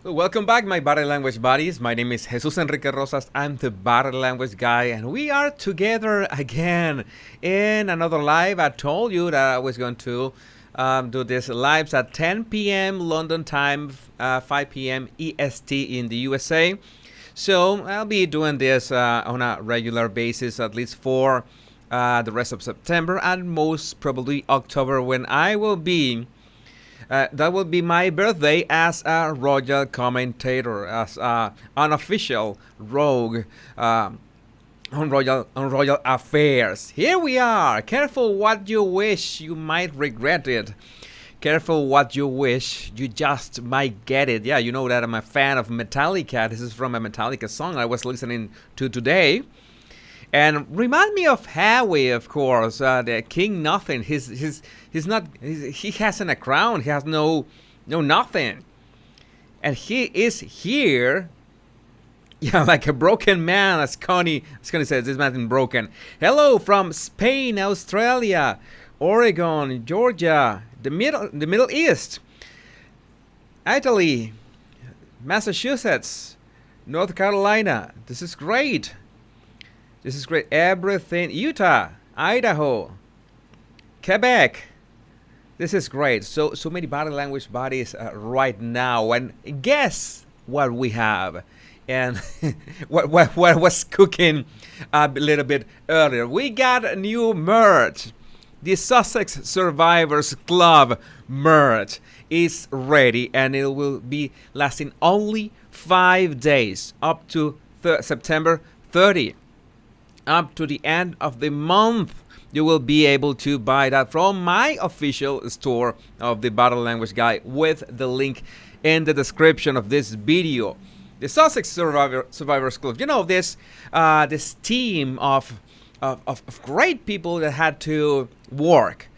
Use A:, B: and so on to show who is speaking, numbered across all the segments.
A: Well, welcome back, my body language buddies. My name is Jesus Enrique Rosas. I'm the body language guy, and we are together again in another live. I told you that I was going to do this lives at 10 p.m. London time, 5 p.m. EST in the USA. So I'll be doing this on a regular basis, at least for the rest of September and most probably October, when I will be that will be my birthday as a royal commentator, as an unofficial rogue on royal affairs. Here we are. Careful what you wish, you might regret it. Careful what you wish, you just might get it. Yeah, you know that I'm a fan of Metallica. This is from a Metallica song I was listening to today. And remind me of Howie, of course, the King Nothing. He's not. He hasn't a crown. He has no nothing. And he is here. Yeah, like a broken man, as Connie says. This man is broken. Hello from Spain, Australia, Oregon, Georgia, the Middle East, Italy, Massachusetts, North Carolina. This is great. This is great. Everything. Utah, Idaho, Quebec. This is great. So many body language bodies right now. And guess what we have? And what was cooking a little bit earlier? We got new merch. The Sussex Survivors Club merch is ready, and it will be lasting only 5 days, up to September 30. Up to the end of the month, you will be able to buy that from my official store of the Body Language Guy, with the link in the description of this video. The Sussex Survivors Club, you know, this team of great people that had to work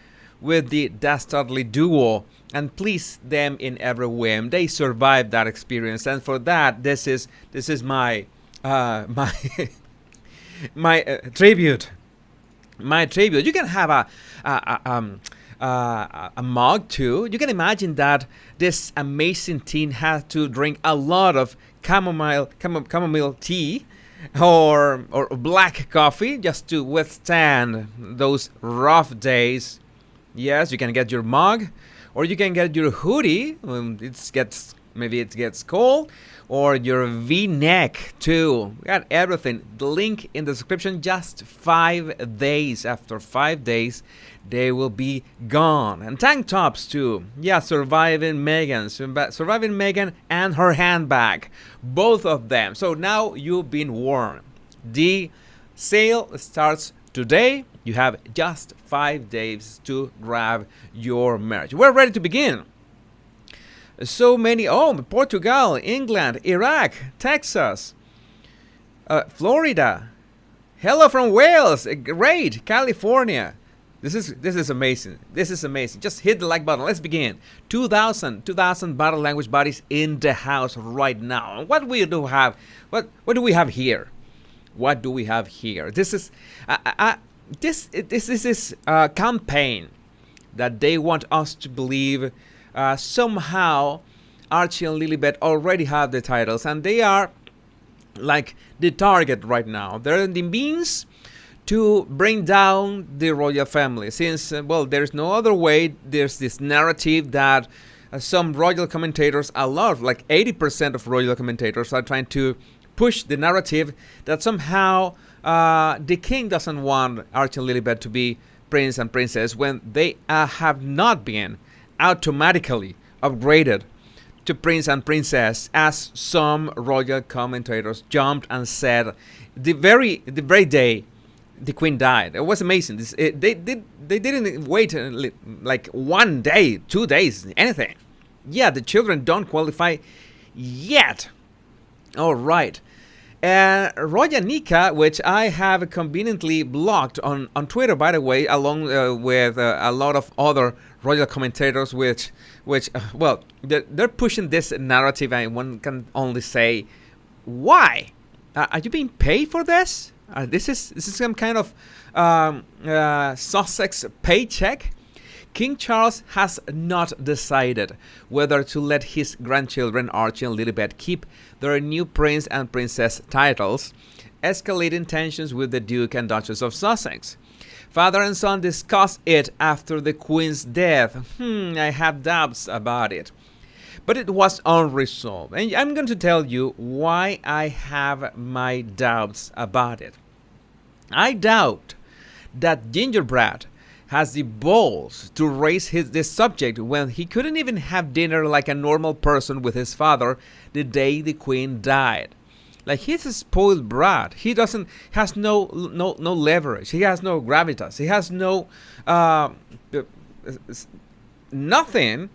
A: with the Dastardly duo and please them in every whim. They survived that experience, and for that, this is my my my tribute. My tribute. You can have a mug too. You can imagine that this amazing team had to drink a lot of chamomile tea or black coffee just to withstand those rough days. Yes, you can get your mug, or you can get your hoodie. Maybe it gets cold, or your V-neck too. We got everything. The link in the description. Just 5 days. After 5 days, they will be gone. And tank tops too. Yeah, surviving Meghan and her handbag, both of them. So now you've been warned. The sale starts today. You have just 5 days to grab your merch. We're ready to begin. So many. Portugal, England, Iraq, Texas, Florida. Hello from Wales. Great. California. This is amazing. This is amazing. Just hit the like button. Let's begin. 2,000 body language bodies in the house right now. What do we have? What do we have here? What do we have here? This is this campaign that they want us to believe. Somehow Archie and Lilibet already have the titles, and they are like the target right now. They're the means to bring down the royal family, since there's no other way. There's this narrative that some royal commentators, a lot, like 80% of royal commentators, are trying to push the narrative that somehow the king doesn't want Archie and Lilibet to be prince and princess, when they have not been automatically upgraded to prince and princess, as some royal commentators jumped and said the very day the queen died. It was amazing. They didn't wait like 1 day, 2 days, anything. Yeah, the children don't qualify yet. All right. Roya Nika, which I have conveniently blocked on Twitter, by the way, along with a lot of other royal commentators, which they're pushing this narrative, and one can only say, why? Are you being paid for this? This is some kind of Sussex paycheck. King Charles has not decided whether to let his grandchildren Archie and Lilibet keep their new prince and princess titles, escalating tensions with the Duke and Duchess of Sussex. Father and son discussed it after the Queen's death. I have doubts about it. But it was unresolved. And I'm going to tell you why I have my doubts about it. I doubt that Gingerbread has the balls to raise this subject when he couldn't even have dinner like a normal person with his father the day the Queen died. Like, he's a spoiled brat. He has no leverage. He has no gravitas. He has no nothing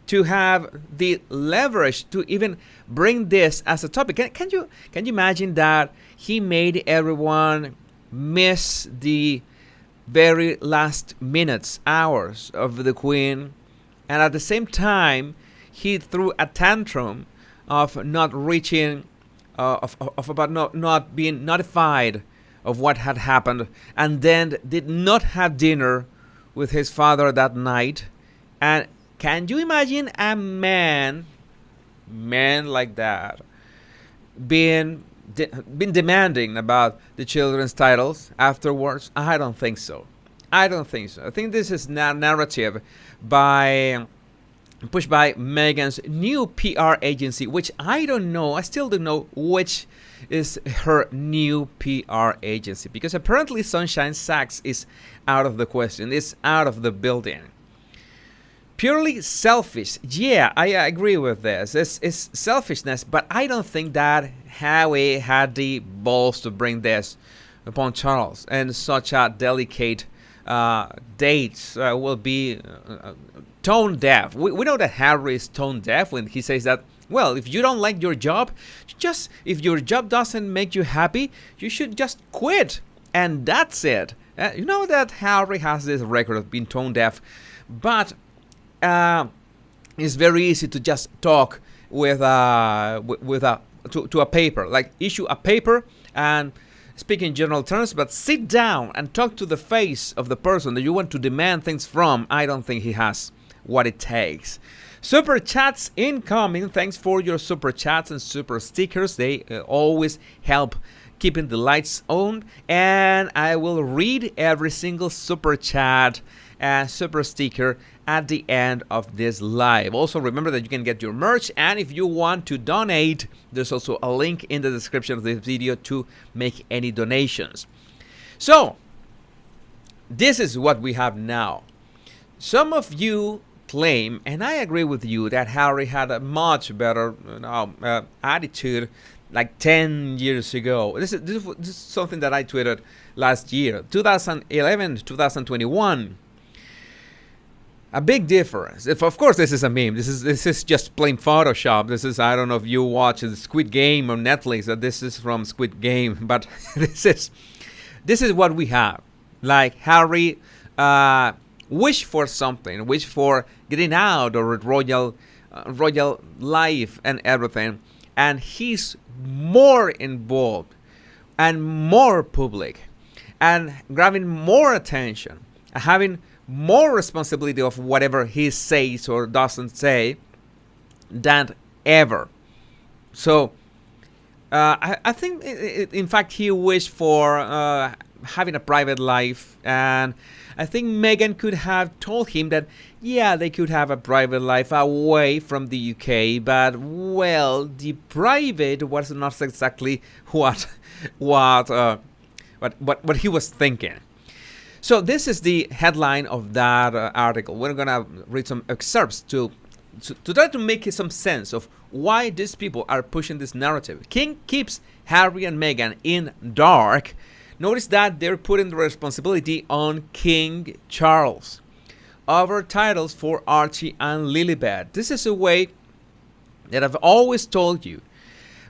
A: to have the leverage to even bring this as a topic. Can you imagine that he made everyone miss the very last minutes, hours of the Queen, and at the same time he threw a tantrum of not reaching about not being notified of what had happened, and then did not have dinner with his father that night. And can you imagine a man like that being demanding about the children's titles afterwards? I don't think so. I think this is narrative pushed by Meghan's new PR agency, which I don't know. I still don't know which is her new PR agency, because apparently Sunshine Sachs is out of the question. It's out of the building. Purely selfish. Yeah, I agree with this. It's selfishness, but I don't think that Harry had the balls to bring this upon Charles, and such a delicate dates will be tone deaf. We know that Harry is tone deaf when he says that, well, if you don't like your job, if your job doesn't make you happy, you should just quit, and that's it. You know that Harry has this record of being tone deaf, but it's very easy to just talk to a paper, like issue a paper and speak in general terms, but sit down and talk to the face of the person that you want to demand things from. I don't think he has what it takes. Super chats incoming. Thanks for your super chats and super stickers. They always help keeping the lights on, and I will read every single super chat and super sticker at the end of this live. Also, remember that you can get your merch, and if you want to donate, there's also a link in the description of this video to make any donations. So, this is what we have now. Some of you claim, and I agree with you, that Harry had a much better attitude like 10 years ago. This is something that I tweeted last year, 2011 to 2021. A big difference. Of course, this is a meme. This is just plain Photoshop. This is, I don't know if you watch the Squid Game on Netflix, that this is from Squid Game, but this is what we have. Like, Harry wish for something, wish for getting out of royal life and everything, and he's more involved and more public and grabbing more attention, having more responsibility of whatever he says or doesn't say than ever. So I think, in fact, he wished for having a private life, and I think Meghan could have told him that, yeah, they could have a private life away from the UK, but, well, the private was not exactly what he was thinking. So this is the headline of that article. We're going to read some excerpts to try to make some sense of why these people are pushing this narrative. King keeps Harry and Meghan in dark. Notice that they're putting the responsibility on King Charles over titles for Archie and Lilibet. This is a way that I've always told you.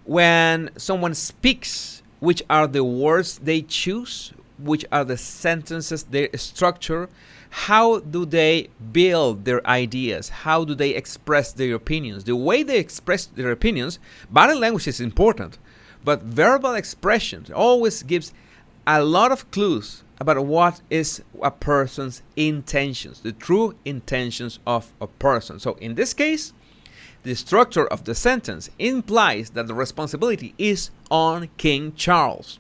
A: When someone speaks, which are the words they choose, which are the sentences they structure, how do they build their ideas, how do they express their opinions. The way they express their opinions, body language is important, but verbal expression always gives a lot of clues about what is a person's intentions, the true intentions of a person. So in this case, the structure of the sentence implies that the responsibility is on King Charles.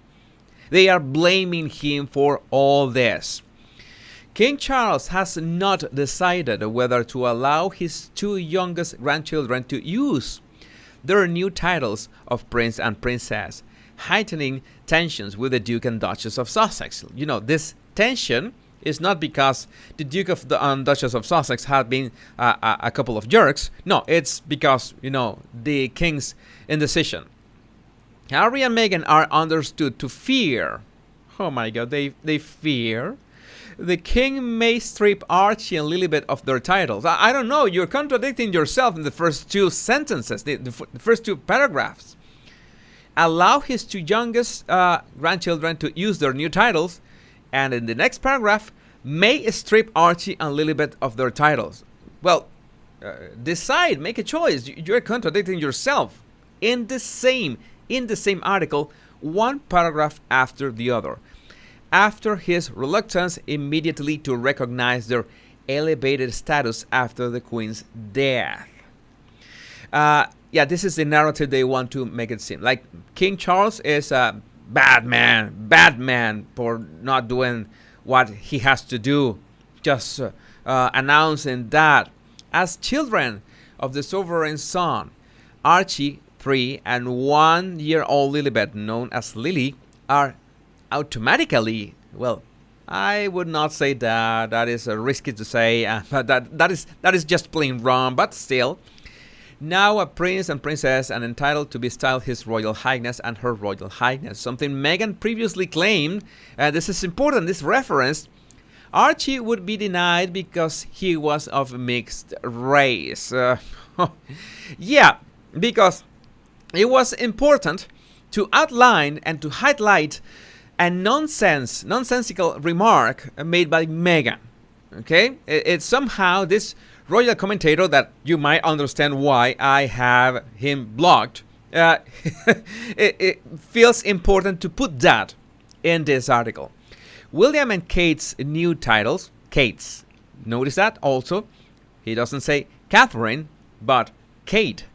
A: They are blaming him for all this. King Charles has not decided whether to allow his two youngest grandchildren to use their new titles of Prince and Princess, heightening tensions with the Duke and Duchess of Sussex. You know, this tension is not because the Duke of the Duchess of Sussex have been a couple of jerks. No, it's because, the king's indecision. Harry and Meghan are understood to fear. Oh my God, they fear the king may strip Archie and Lilibet of their titles. I don't know, you're contradicting yourself in the first two sentences, the first two paragraphs. Allow his two youngest grandchildren to use their new titles, and in the next paragraph, may strip Archie and Lilibet of their titles. Well, decide, make a choice. You're contradicting yourself in the same article, one paragraph after the other. After his reluctance immediately to recognize their elevated status after the Queen's death. This is the narrative they want to make it seem. Like King Charles is a bad man for not doing what he has to do. Just announcing that as children of the sovereign son, Archie, 3, and 1-year-old Lilibet, known as Lily, are automatically, well, I would not say that. That is risky to say. That is just plain wrong. But still, now a prince and princess and entitled to be styled His Royal Highness and Her Royal Highness. Something Meghan previously claimed. This is important. This reference. Archie would be denied because he was of mixed race. Yeah, because it was important to outline and to highlight a nonsensical remark made by Meghan. Okay? It's somehow this royal commentator that you might understand why I have him blocked. It feels important to put that in this article. William and Kate's new titles. Kate's. Notice that also. He doesn't say Catherine, but Kate.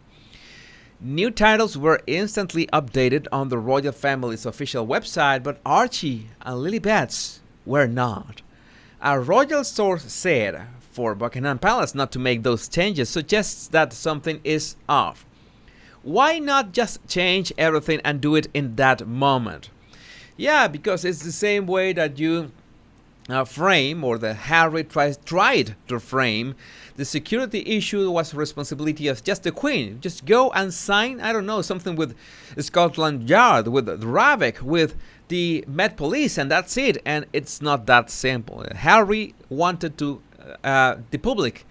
A: New titles were instantly updated on the royal family's official website, but Archie and Lilibet's were not. A royal source said for Buckingham Palace not to make those changes suggests that something is off. Why not just change everything and do it in that moment? Yeah, because it's the same way that you frame, or that Harry tried to frame, the security issue was responsibility of just the Queen. Just go and sign, I don't know, something with Scotland Yard, with Ravik, with the Met Police, and that's it. And it's not that simple. Harry wanted to the public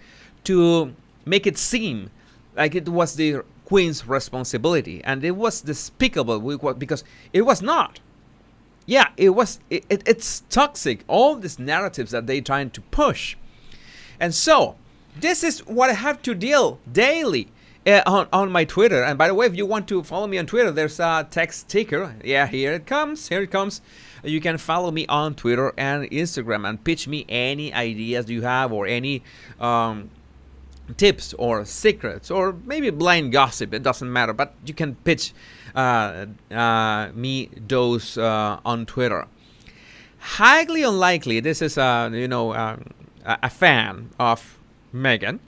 A: to make it seem like it was the Queen's responsibility, and it was despicable because it was not. Yeah, it was. It's toxic. All these narratives that they're trying to push, and so this is what I have to deal daily on my Twitter. And by the way, if you want to follow me on Twitter, there's a text ticker. Yeah, here it comes. Here it comes. You can follow me on Twitter and Instagram and pitch me any ideas you have, or any tips or secrets, or maybe blind gossip. It doesn't matter, but you can pitch me those on Twitter. Highly unlikely. This is a fan of Meghan.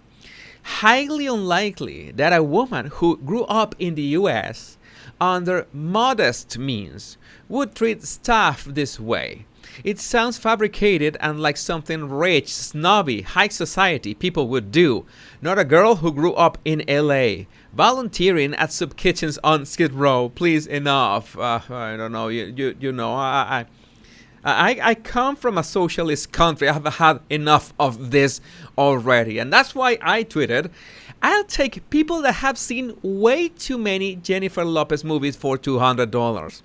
A: Highly unlikely that a woman who grew up in the U.S. under modest means would treat staff this way. It sounds fabricated and like something rich, snobby, high society people would do. Not a girl who grew up in L.A. volunteering at soup kitchens on Skid Row. Please, enough. I don't know. You know. I come from a socialist country. I've had enough of this already, and that's why I tweeted, "I'll take people that have seen way too many Jennifer Lopez movies for $200."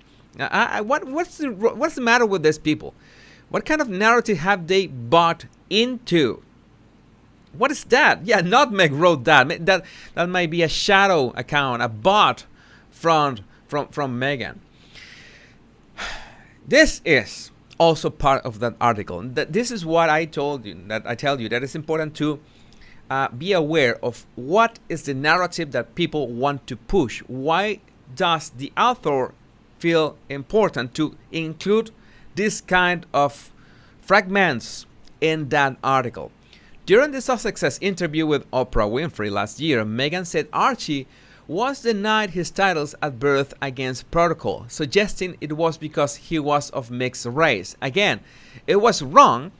A: What's the matter with these people? What kind of narrative have they bought into? What is that? Yeah, Nutmeg wrote that. That might be a shadow account, a bot from Meghan. This is also part of that article. This is what I told you, that I tell you, that it's important to be aware of what is the narrative that people want to push. Why does the author feel important to include this kind of fragments in that article? During the Success interview with Oprah Winfrey last year, Meghan said Archie was denied his titles at birth against protocol, suggesting it was because he was of mixed race. Again, it was wrong,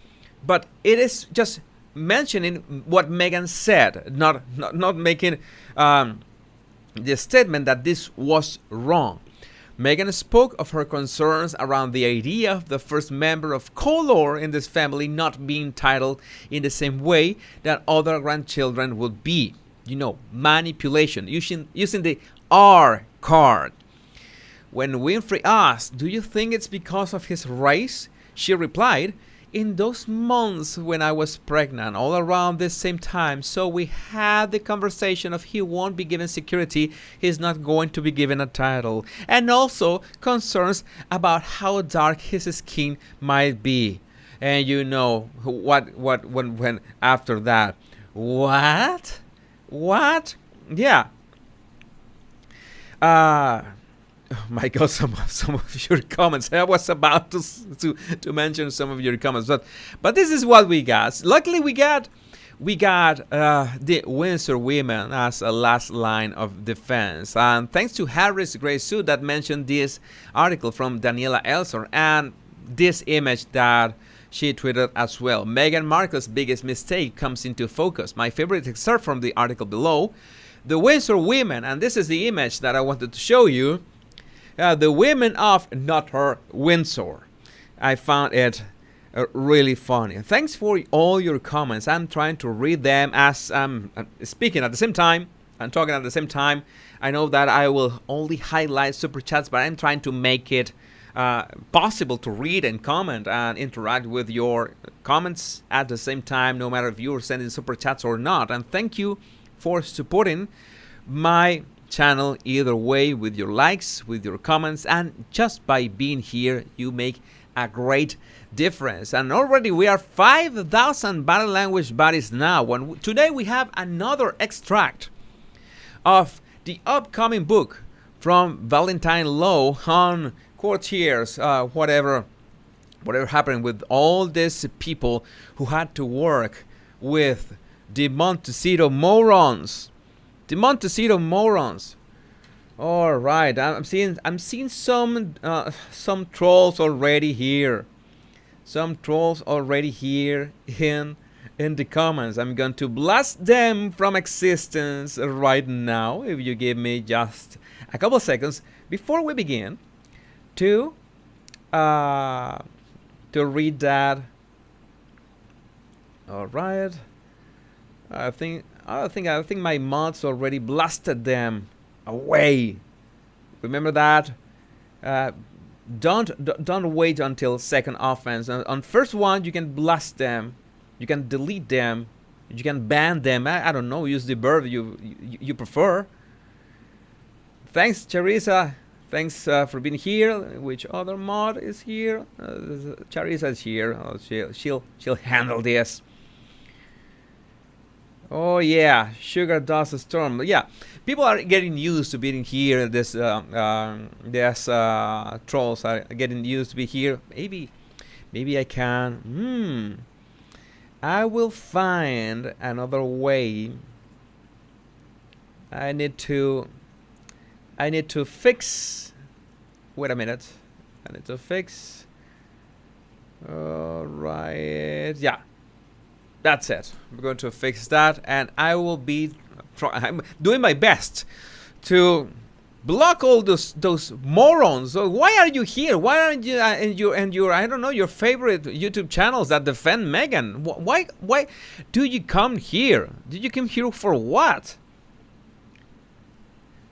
A: but it is just mentioning what Meghan said, not making the statement that this was wrong. Meghan spoke of her concerns around the idea of the first member of color in this family not being titled in the same way that other grandchildren would be. You know, manipulation, using the R card. When Winfrey asked, "Do you think it's because of his race?" she replied, "In those months when I was pregnant, all around the same time, so we had the conversation of he won't be given security, he's not going to be given a title, and also concerns about how dark his skin might be." And you know when after that, what? Yeah. Oh my God, some of your comments. I was about to mention some of your comments, but this is what we got. Luckily, we got the Windsor women as a last line of defense, and thanks to Harris Gray Sue that mentioned this article from Daniela Elser and this image that she tweeted as well. Meghan Markle's biggest mistake comes into focus. My favorite excerpt from the article below. The Windsor women, and this is the image that I wanted to show you. The women of not her Windsor. I found it really funny. Thanks for all your comments. I'm trying to read them as I'm speaking at the same time and talking at the same time. I know that I will only highlight super chats, but I'm trying to make it possible to read and comment and interact with your comments at the same time, no matter if you're sending super chats or not. And thank you for supporting my channel either way, with your likes, with your comments, and just by being here you make a great difference. And already we are 5,000 body language buddies now. Today we have another extract of the upcoming book from Valentine Lowe on courtiers, whatever happened with all these people who had to work with the Montecito morons. All right, I'm seeing some trolls already here. Some trolls already here in the comments. I'm going to blast them from existence right now. If you give me just a couple seconds before we begin to read that. All right. I think my mods already blasted them away. Remember that. Don't wait until second offense. On first one, you can blast them, you can delete them, you can ban them. I don't know. Use the verb you prefer. Thanks, Charissa. Thanks for being here. Which other mod is here? Charissa is here. Oh, she'll handle this. Oh yeah, Sugar Dust Storm. Yeah, people are getting used to being here. This trolls are getting used to be here. Maybe I can. I will find another way. I need to fix. Wait a minute. I need to fix. All right. Yeah. That's it. We're going to fix that, and I will be I'm doing my best to block all those morons. So why are you here? Why aren't you and your I don't know, your favorite YouTube channels that defend Meghan? Why do you come here? Did you come here for what?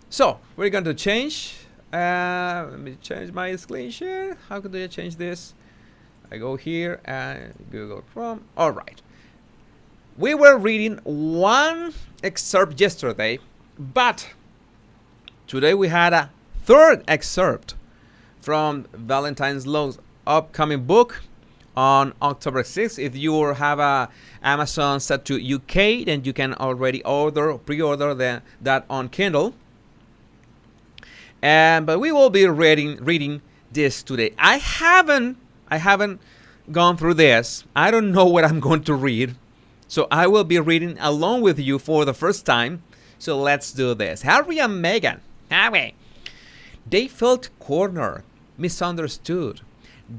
A: So we're going to change. Let me change my screen share. How do I change this? I go here and Google Chrome. All right. We were reading one excerpt yesterday, but today we had a third excerpt from Valentine's Lowe's upcoming book on October 6th. If you have a Amazon set to UK, then you can already pre-order that on Kindle. But we will be reading this today. I haven't gone through this. I don't know what I'm going to read, so I will be reading along with you for the first time. So let's do this. Harry and Meghan. Harry. They felt cornered, misunderstood,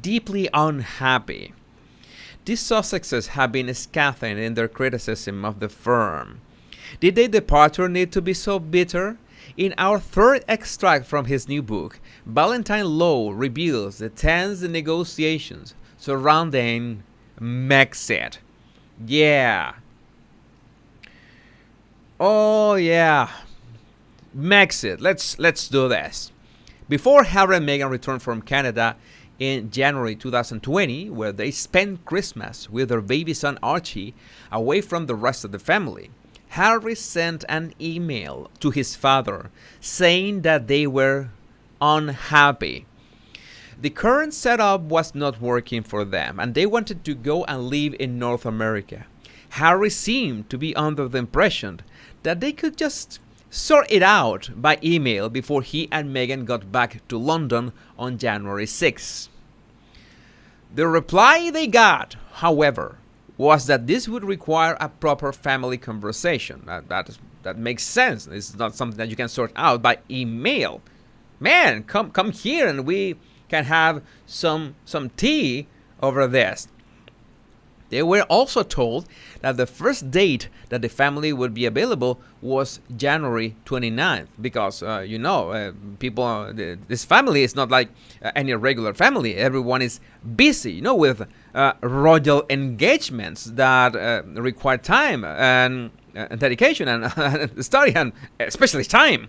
A: deeply unhappy. These Sussexes have been scathing in their criticism of the firm. Did their departure need to be so bitter? In our third extract from his new book, Valentine Lowe reveals the tense negotiations surrounding Megxit. Yeah. Oh yeah. Megxit. Let's do this. Before Harry and Meghan returned from Canada in January 2020, where they spent Christmas with their baby son Archie away from the rest of the family, Harry sent an email to his father saying that they were unhappy. The current setup was not working for them, and they wanted to go and live in North America. Harry seemed to be under the impression that they could just sort it out by email before he and Meghan got back to London on January 6th. The reply they got, however, was that this would require a proper family conversation. That makes sense. It's not something that you can sort out by email. Man, come here and we can have some tea over this. They were also told that the first date that the family would be available was January 29th because, people, this family is not like any regular family. Everyone is busy, with royal engagements that require time and dedication and study and especially time.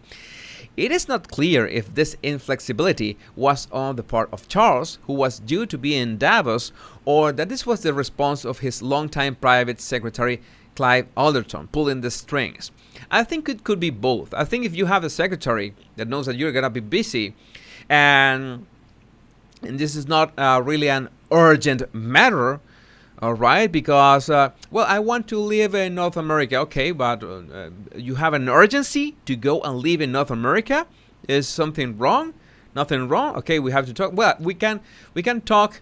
A: It is not clear if this inflexibility was on the part of Charles, who was due to be in Davos, or that this was the response of his longtime private secretary, Clive Alderton, pulling the strings. I think it could be both. I think if you have a secretary that knows that you're going to be busy and this is not really an urgent matter, all right, because, I want to live in North America. Okay, but you have an urgency to go and live in North America? Is something wrong? Nothing wrong? Okay, we have to talk. Well, we can talk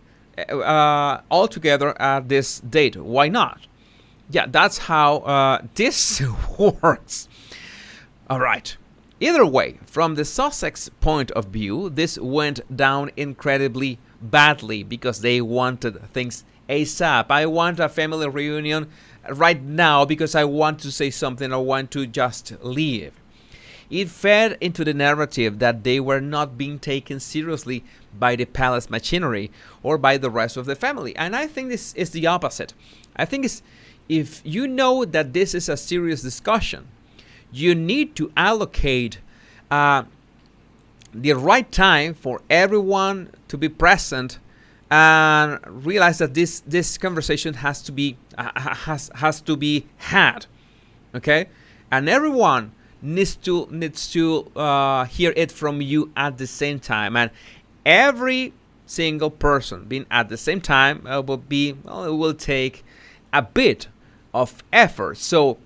A: all together at this date. Why not? Yeah, that's how this works. All right. Either way, from the Sussex point of view, this went down incredibly badly because they wanted things ASAP. I want a family reunion right now because I want to say something. I want to just leave. It fed into the narrative that they were not being taken seriously by the palace machinery or by the rest of the family. And I think this is the opposite. I think if you know that this is a serious discussion, you need to allocate the right time for everyone to be present and realize that this conversation has to be had, okay? And everyone needs to hear it from you at the same time, and every single person being at the same time it will take a bit of effort. So,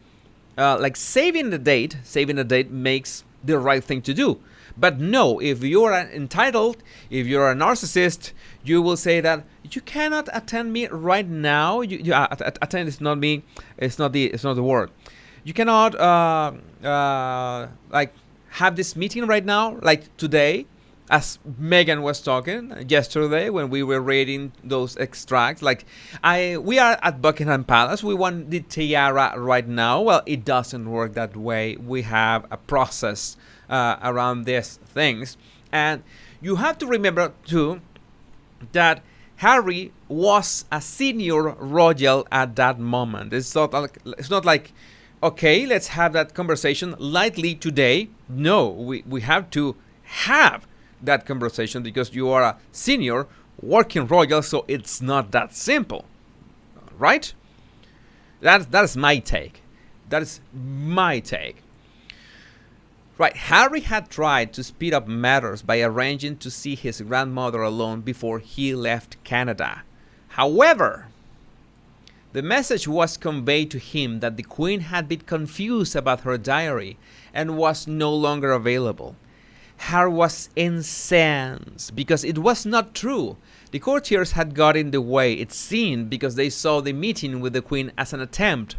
A: saving the date makes the right thing to do. But no, if you're entitled, if you're a narcissist, you will say that you cannot attend me right now. Attend is not me. It's not the word. You cannot have this meeting right now, like today, as Meghan was talking yesterday when we were reading those extracts. We are at Buckingham Palace. We want the tiara right now. Well, it doesn't work that way. We have a process around these things, and you have to remember too that Harry was a senior royal at that moment. It's not like okay, let's have that conversation lightly today. No, we have to have that conversation because you are a senior working royal, so it's not that simple, right? That is my take. That is my take. Right, Harry had tried to speed up matters by arranging to see his grandmother alone before he left Canada. However, the message was conveyed to him that the Queen had been confused about her diary and was no longer available. Harry was incensed because it was not true. The courtiers had got in the way, it seemed, because they saw the meeting with the Queen as an attempt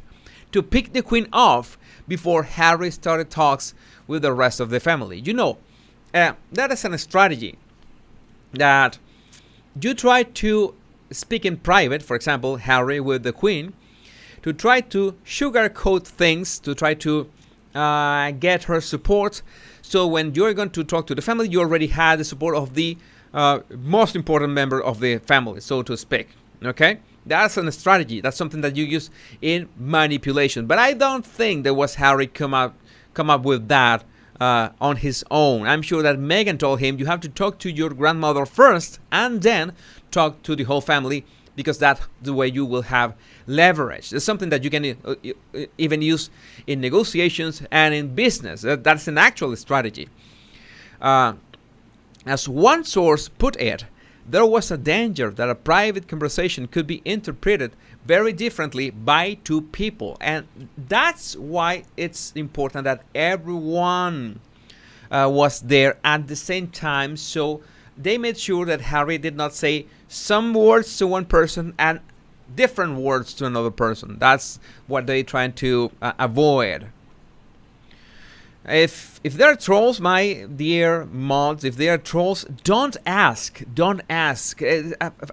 A: to pick the Queen off before Harry started talks with the rest of the family. That is a strategy that you try to speak in private, for example, Harry with the Queen, to try to sugarcoat things, to try to get her support. So when you're going to talk to the family, you already had the support of the most important member of the family, so to speak. Okay? That's a strategy. That's something that you use in manipulation. But I don't think there was Harry come up with that on his own. I'm sure that Meghan told him, you have to talk to your grandmother first and then talk to the whole family, because that's the way you will have leverage. It's something that you can even use in negotiations and in business. That's an actual strategy. As one source put it, there was a danger that a private conversation could be interpreted very differently by two people. And that's why it's important that everyone was there at the same time. So they made sure that Harry did not say some words to one person and different words to another person. That's what they're trying to avoid. If there are trolls, my dear mods, if there are trolls, don't ask.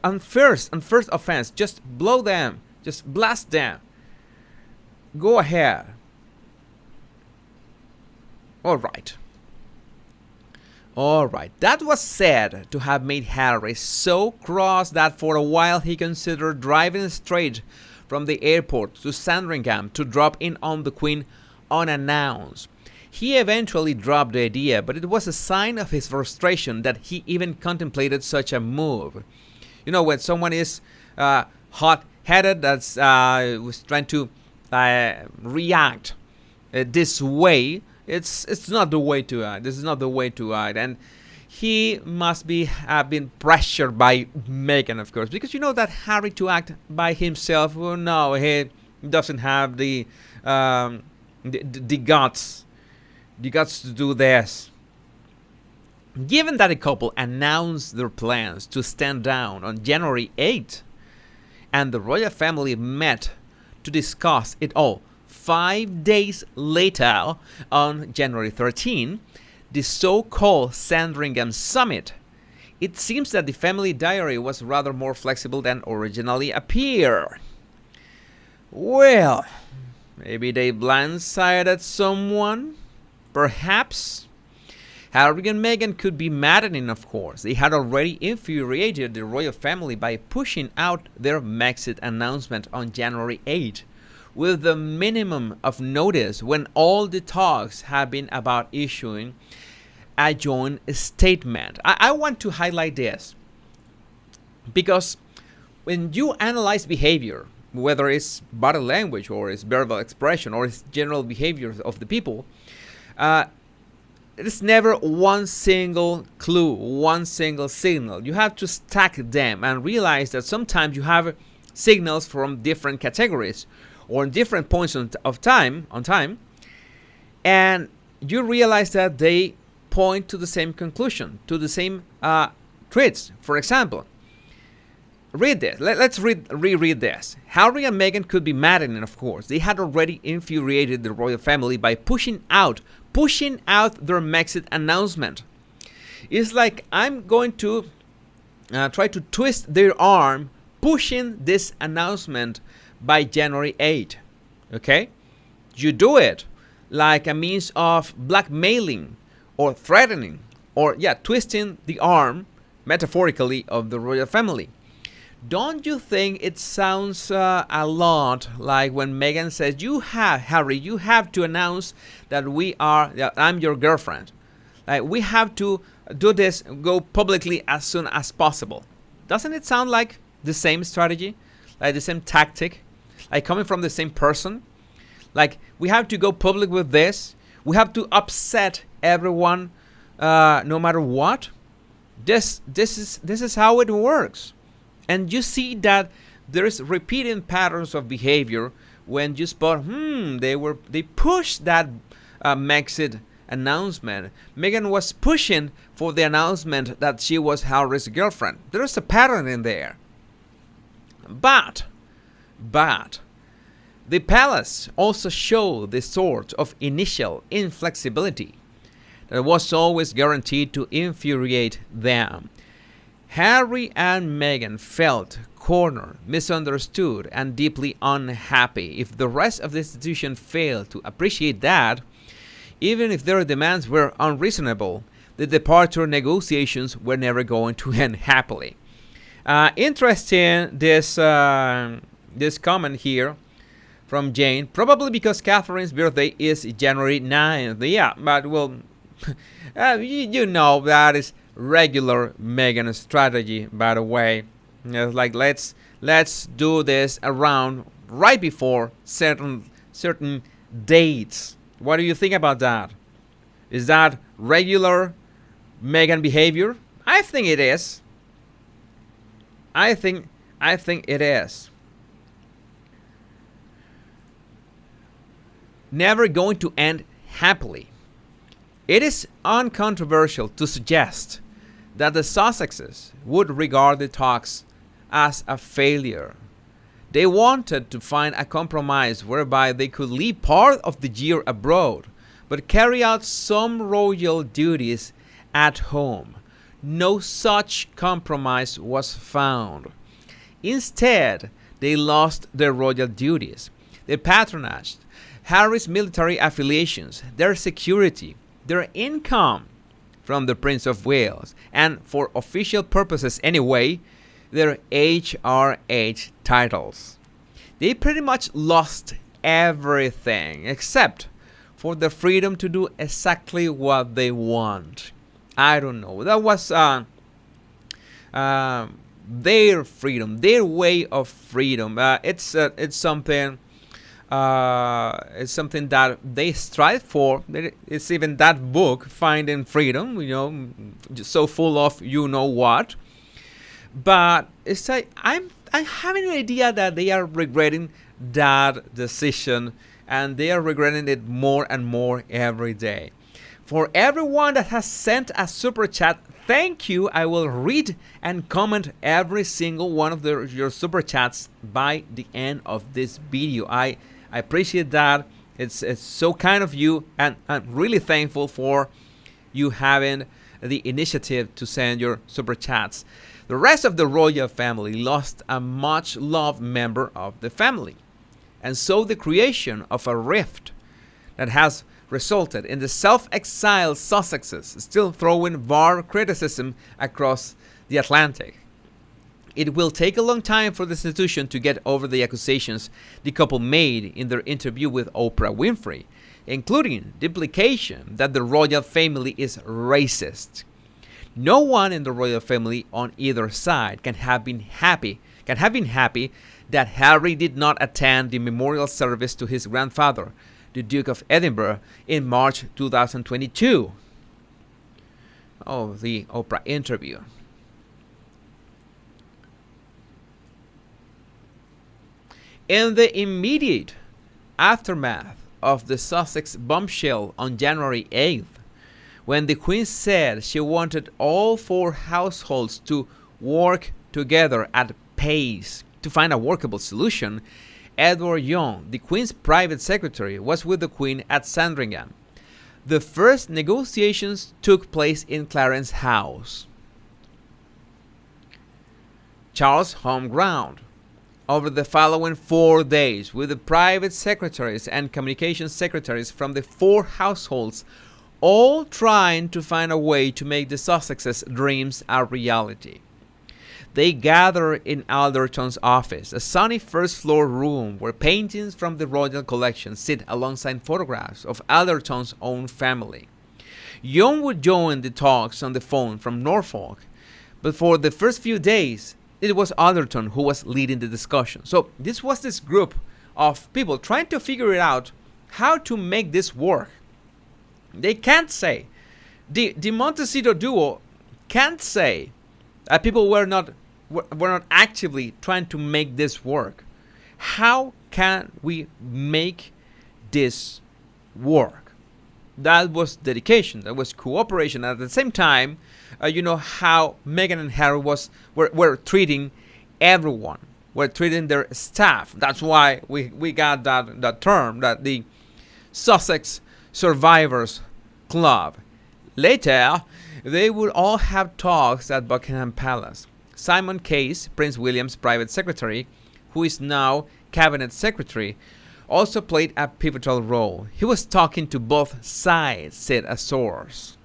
A: On first offense, just blow them, just blast them. Go ahead. All right. That was said to have made Harry so cross that for a while he considered driving straight from the airport to Sandringham to drop in on the Queen unannounced. He eventually dropped the idea, but it was a sign of his frustration that he even contemplated such a move. When someone is hot-headed, that's was trying to react this way, it's not the way to act. This is not the way to act, and he must have been pressured by Meghan, of course, because that Harry to act by himself. Well, no, he doesn't have the guts. The guts to do this. Given that the couple announced their plans to stand down on January 8th, and the royal family met to discuss it all 5 days later on January 13, the so-called Sandringham Summit, it seems that the family diary was rather more flexible than originally appeared. Well, maybe they blindsided someone? Perhaps. Harry and Meghan could be maddening, of course. They had already infuriated the royal family by pushing out their Brexit announcement on January 8, with the minimum of notice, when all the talks have been about issuing a joint statement. I want to highlight this because when you analyze behavior, whether it's body language or it's verbal expression or it's general behavior of the people, it's never one single clue, one single signal. You have to stack them and realize that sometimes you have signals from different categories or in different points of time, and you realize that they point to the same conclusion, to the same traits. For example, read this. Let's reread this. Harry and Meghan could be maddening, of course. They had already infuriated the royal family by pushing out their Brexit announcement. It's like I'm going to try to twist their arm, pushing this announcement by January 8. Okay? You do it like a means of blackmailing or threatening or, twisting the arm, metaphorically, of the royal family. Don't you think it sounds a lot like when Meghan says, Harry, you have to announce that I'm your girlfriend. Like, we have to do this, go publicly as soon as possible. Doesn't it sound like the same strategy? Like the same tactic? Like coming from the same person? Like, we have to go public with this. We have to upset everyone, no matter what. This is how it works, and you see that there's repeating patterns of behavior when you spot they pushed that Megxit announcement. Meghan was pushing for the announcement that she was Harry's girlfriend. There's a pattern in there. But the palace also showed the sort of initial inflexibility that was always guaranteed to infuriate them. Harry and Meghan felt cornered, misunderstood, and deeply unhappy. If the rest of the institution failed to appreciate that, even if their demands were unreasonable, the departure negotiations were never going to end happily. Interesting, this comment here from Jane, probably because Catherine's birthday is January 9th. Yeah, but well, you know that is regular Meghan strategy, by the way. Like let's do this around right before certain dates. What do you think about that? Is that regular Meghan behavior? I think it is. I think it is. Never going to end happily. It is uncontroversial to suggest that the Sussexes would regard the talks as a failure. They wanted to find a compromise whereby they could live part of the year abroad, but carry out some royal duties at home. No such compromise was found. Instead, they lost their royal duties. They patronized Harry's military affiliations, their security, their income from the Prince of Wales, and for official purposes anyway, their HRH titles. They pretty much lost everything except for the freedom to do exactly what they want. I don't know. That was their freedom, their way of freedom. It's something. It's something that they strive for. It's even that book, Finding Freedom. Just so full of you know what. But it's like I'm having an idea that they are regretting that decision, and they are regretting it more and more every day. For everyone that has sent a super chat, thank you. I will read and comment every single one of your super chats by the end of this video. I appreciate that. It's so kind of you, and I'm really thankful for you having the initiative to send your super chats. The rest of the royal family lost a much-loved member of the family, and so the creation of a rift that has resulted in the self-exiled Sussexes still throwing var criticism across the Atlantic. It will take a long time for the institution to get over the accusations the couple made in their interview with Oprah Winfrey, including the implication that the royal family is racist. No one in the royal family on either side can have been happy that Harry did not attend the memorial service to his grandfather, the Duke of Edinburgh, in March 2022. Oh, the Oprah interview. In the immediate aftermath of the Sussex bombshell on January 8th, when the Queen said she wanted all four households to work together at pace to find a workable solution, Edward Young, the Queen's private secretary, was with the Queen at Sandringham. The first negotiations took place in Clarence House, Charles' home ground. Over the following 4 days, with the private secretaries and communications secretaries from the four households all trying to find a way to make the Sussexes' dreams a reality. They gather in Alderton's office, a sunny first-floor room where paintings from the royal collection sit alongside photographs of Alderton's own family. Young would join the talks on the phone from Norfolk, but for the first few days, it was Alderton who was leading the discussion. So this was this group of people trying to figure it out how to make this work. They can't say The Montecito duo can't say that people were not actively trying to make this work. How can we make this work? That was dedication. That was cooperation. At the same time, you know how Meghan and Harry were treating everyone. Were treating their staff. That's why we got that term, that the Sussex Survivors Club. Later, they would all have talks at Buckingham Palace. Simon Case, Prince William's private secretary, who is now cabinet secretary, also played a pivotal role. He was talking to both sides, said a source.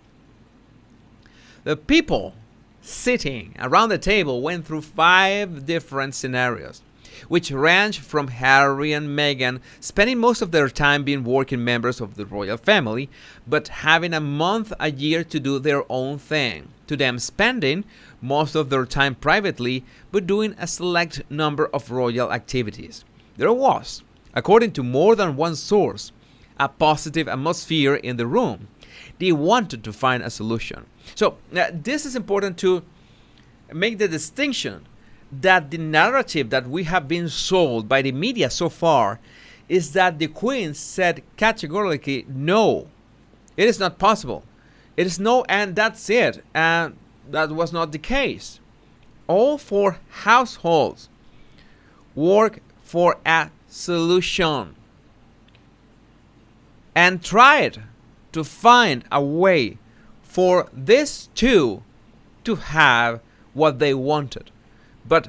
A: The people sitting around the table went through 5 different scenarios, which ranged from Harry and Meghan spending most of their time being working members of the royal family, but having a month a year to do their own thing, to them spending most of their time privately, but doing a select number of royal activities. There was, according to more than one source, a positive atmosphere in the room. They wanted to find a solution. So this is important to make the distinction that the narrative that we have been sold by the media so far is that the Queen said categorically, no, it is not possible. It is no, and that's it. And that was not the case. All 4 households work for a solution and tried to find a way for these two to have what they wanted. But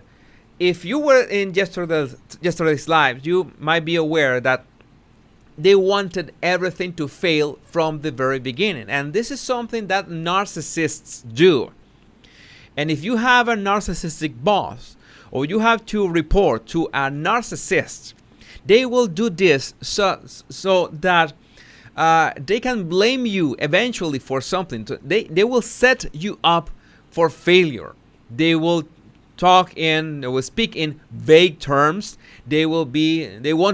A: if you were in yesterday's live, you might be aware that they wanted everything to fail from the very beginning. And this is something that narcissists do. And if you have a narcissistic boss, or you have to report to a narcissist, they will do this so that they can blame you eventually for something. They will set you up for failure. They will speak in vague terms. They won't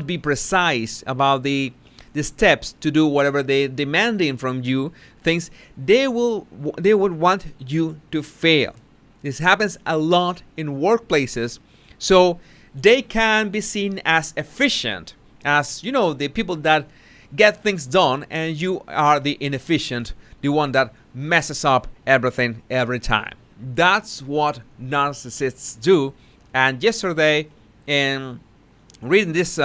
A: be precise about the steps to do whatever they're demanding from you. Things they would want you to fail. This happens a lot in workplaces, so they can be seen as efficient, as the people that get things done, and you are the inefficient, the one that messes up everything every time. That's what narcissists do. And yesterday, in reading this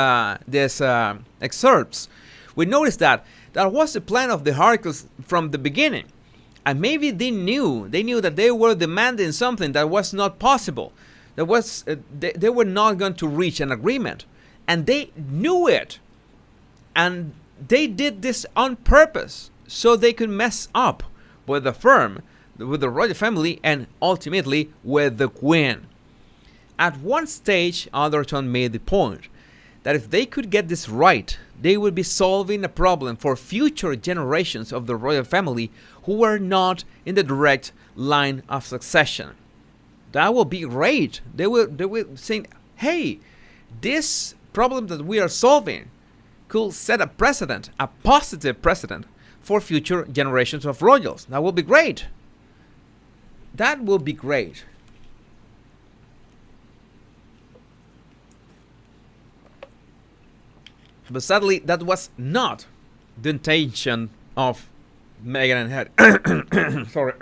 A: excerpts, we noticed that was the plan of the Harkles from the beginning. And maybe they knew that they were demanding something that was not possible. That was they were not going to reach an agreement, and they knew it. And they did this on purpose so they could mess up with the firm, with the royal family, and ultimately with the Queen. At one stage, Alderton made the point that if they could get this right, they would be solving a problem for future generations of the royal family who were not in the direct line of succession. That will be great. They will say, hey, this problem that we are solving could set a precedent, a positive precedent for future generations of royals. That will be great. That will be great. But sadly, that was not the intention of Meghan and Harry. Sorry.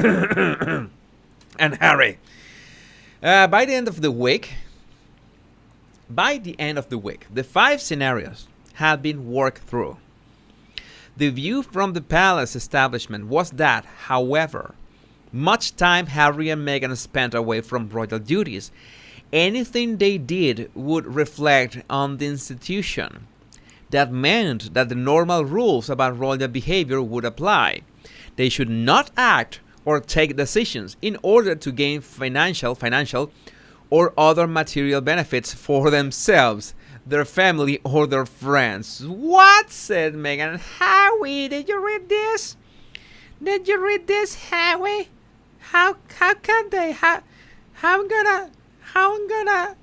A: And Harry. By the end of the week, the 5 scenarios had been worked through. The view from the palace establishment was that, however much time Harry and Meghan spent away from royal duties, anything they did would reflect on the institution. That meant that the normal rules about royal behavior would apply. They should not act or take decisions in order to gain financial or other material benefits for themselves, their family, or their friends. What? Said Meghan. Howie, did you read this? Did you read this, Howie? How can they? How I'm gonna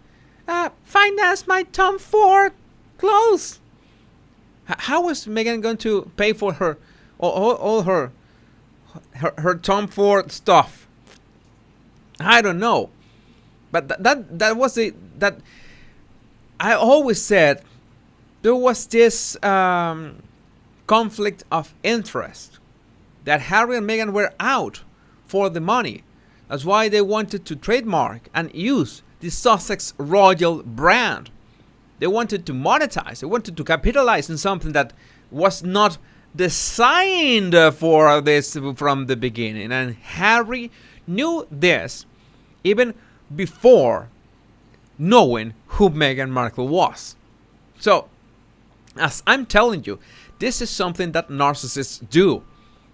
A: finance my Tom Ford clothes? How is Meghan going to pay for her all her her Tom Ford stuff. I don't know, but that was that I always said there was this conflict of interest, that Harry and Meghan were out for the money. That's why they wanted to trademark and use the Sussex Royal brand. They wanted to monetize. They wanted to capitalize on something that was not designed for this from the beginning. And Harry knew this even before knowing who Meghan Markle was. So, as I'm telling you, this is something that narcissists do.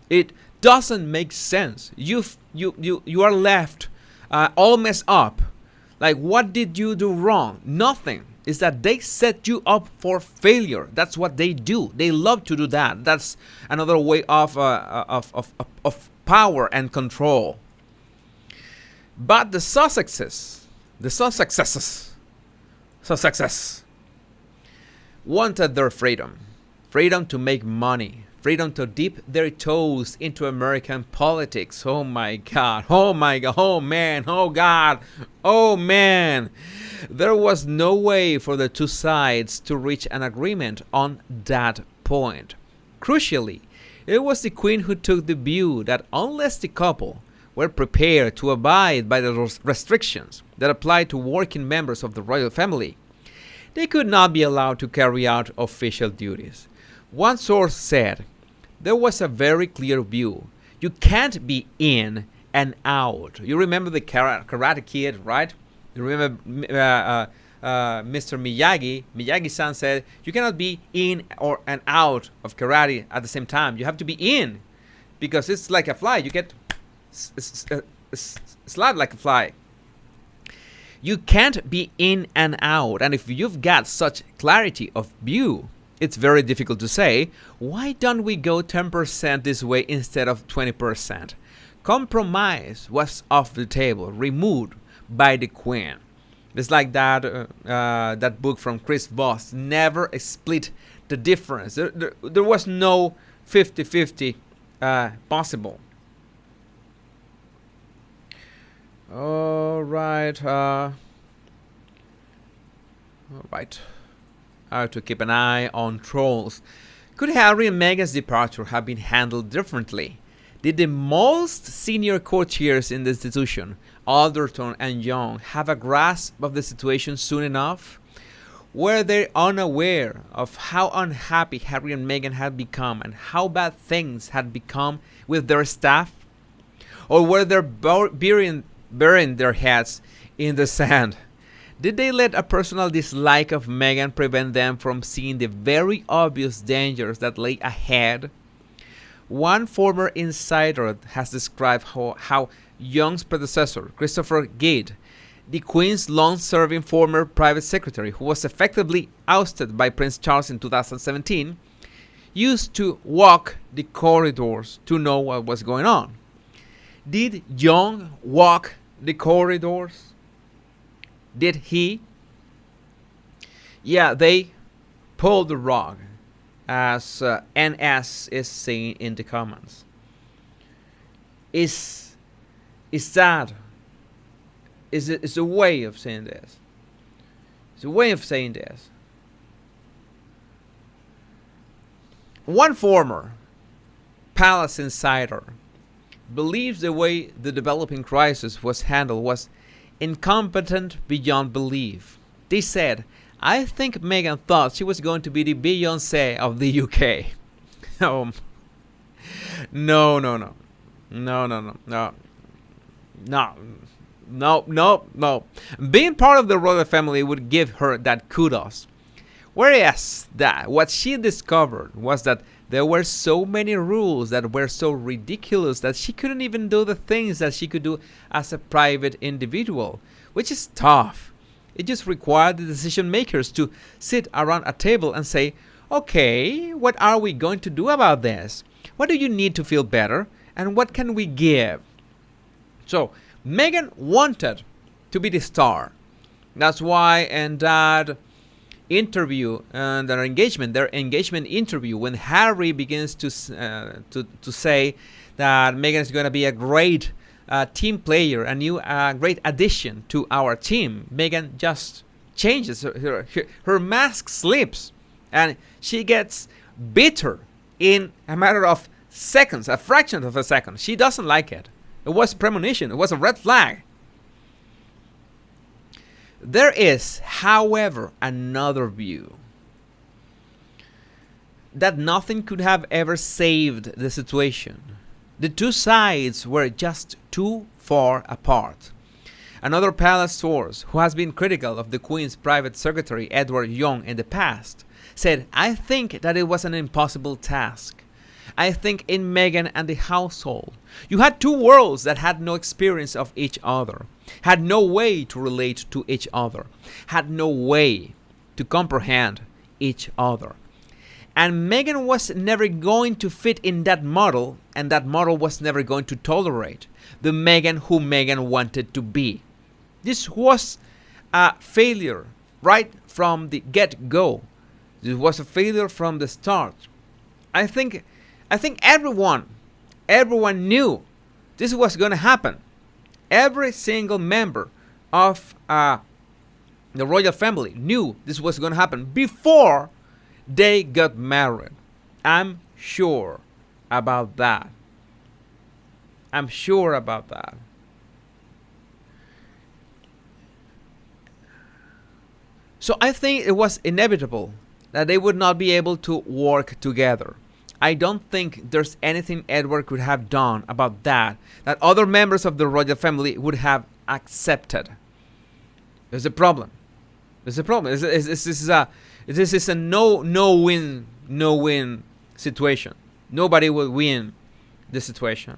A: It doesn't make sense. You are left all messed up. Like, what did you do wrong? Nothing. Is that they set you up for failure. That's what they do. They love to do that. That's another way of power and control. But the Sussexes wanted their freedom. Freedom to make money. Freedom to dip their toes into American politics. Oh my God. Oh my God. Oh man. Oh God. Oh man. There was no way for the two sides to reach an agreement on that point. Crucially, it was the Queen who took the view that unless the couple were prepared to abide by the restrictions that applied to working members of the royal family, they could not be allowed to carry out official duties. One source said, there was a very clear view. You can't be in and out. You remember the Karate Kid, right? You remember Mr. Miyagi? Miyagi-san said, you cannot be in or and out of karate at the same time. You have to be in, because it's like a fly. You get slide like a fly. You can't be in and out. And if you've got such clarity of view, it's very difficult to say, why don't we go 10% this way instead of 20%? Compromise was off the table, removed by the Queen. It's like that book from Chris Voss, Never Split the Difference. There was no 50-50 possible. All right. I have to keep an eye on trolls. Could Harry and Meghan's departure have been handled differently? Did the most senior courtiers in the institution, Alderton and Young, have a grasp of the situation soon enough? Were they unaware of how unhappy Harry and Meghan had become and how bad things had become with their staff? Or were they burying their heads in the sand? Did they let a personal dislike of Meghan prevent them from seeing the very obvious dangers that lay ahead? One former insider has described how Young's predecessor, Christopher Gade, the Queen's long-serving former private secretary, who was effectively ousted by Prince Charles in 2017, used to walk the corridors to know what was going on. Did Young walk the corridors? Did he? Yeah, they pulled the rug, as NS is saying in the comments. Is that? Is a way of saying this? It's a way of saying this. One former palace insider believes the way the developing crisis was handled was incompetent beyond belief. They said, I think Meghan thought she was going to be the Beyoncé of the UK. Oh, no. Being part of the royal family would give her that kudos. Whereas what she discovered was that there were so many rules that were so ridiculous that she couldn't even do the things that she could do as a private individual, which is tough. It just required the decision makers to sit around a table and say, okay, what are we going to do about this? What do you need to feel better? And what can we give? So Meghan wanted to be the star. That's why in that interview and their engagement interview, when Harry begins to say that Meghan is going to be a great team player, a new great addition to our team, Meghan just changes. Her mask slips, and she gets bitter in a matter of seconds, a fraction of a second. She doesn't like it. It was premonition. It was a red flag. There is, however, another view that nothing could have ever saved the situation. The two sides were just too far apart. Another palace source, who has been critical of the Queen's private secretary Edward Young in the past, said, "I think that it was an impossible task. I think in Meghan and the household, you had two worlds that had no experience of each other, had no way to relate to each other, had no way to comprehend each other. And Meghan was never going to fit in that model, and that model was never going to tolerate the Meghan who Meghan wanted to be." This was a failure right from the get-go. This was a failure from the start. I think everyone knew this was going to happen. Every single member of the royal family knew this was going to happen before they got married. I'm sure about that. I'm sure about that. So I think it was inevitable that they would not be able to work together. I don't think there's anything Edward could have done about that other members of the royal family would have accepted. There's a problem. There's a problem. This is a no-win situation. Nobody will win this situation.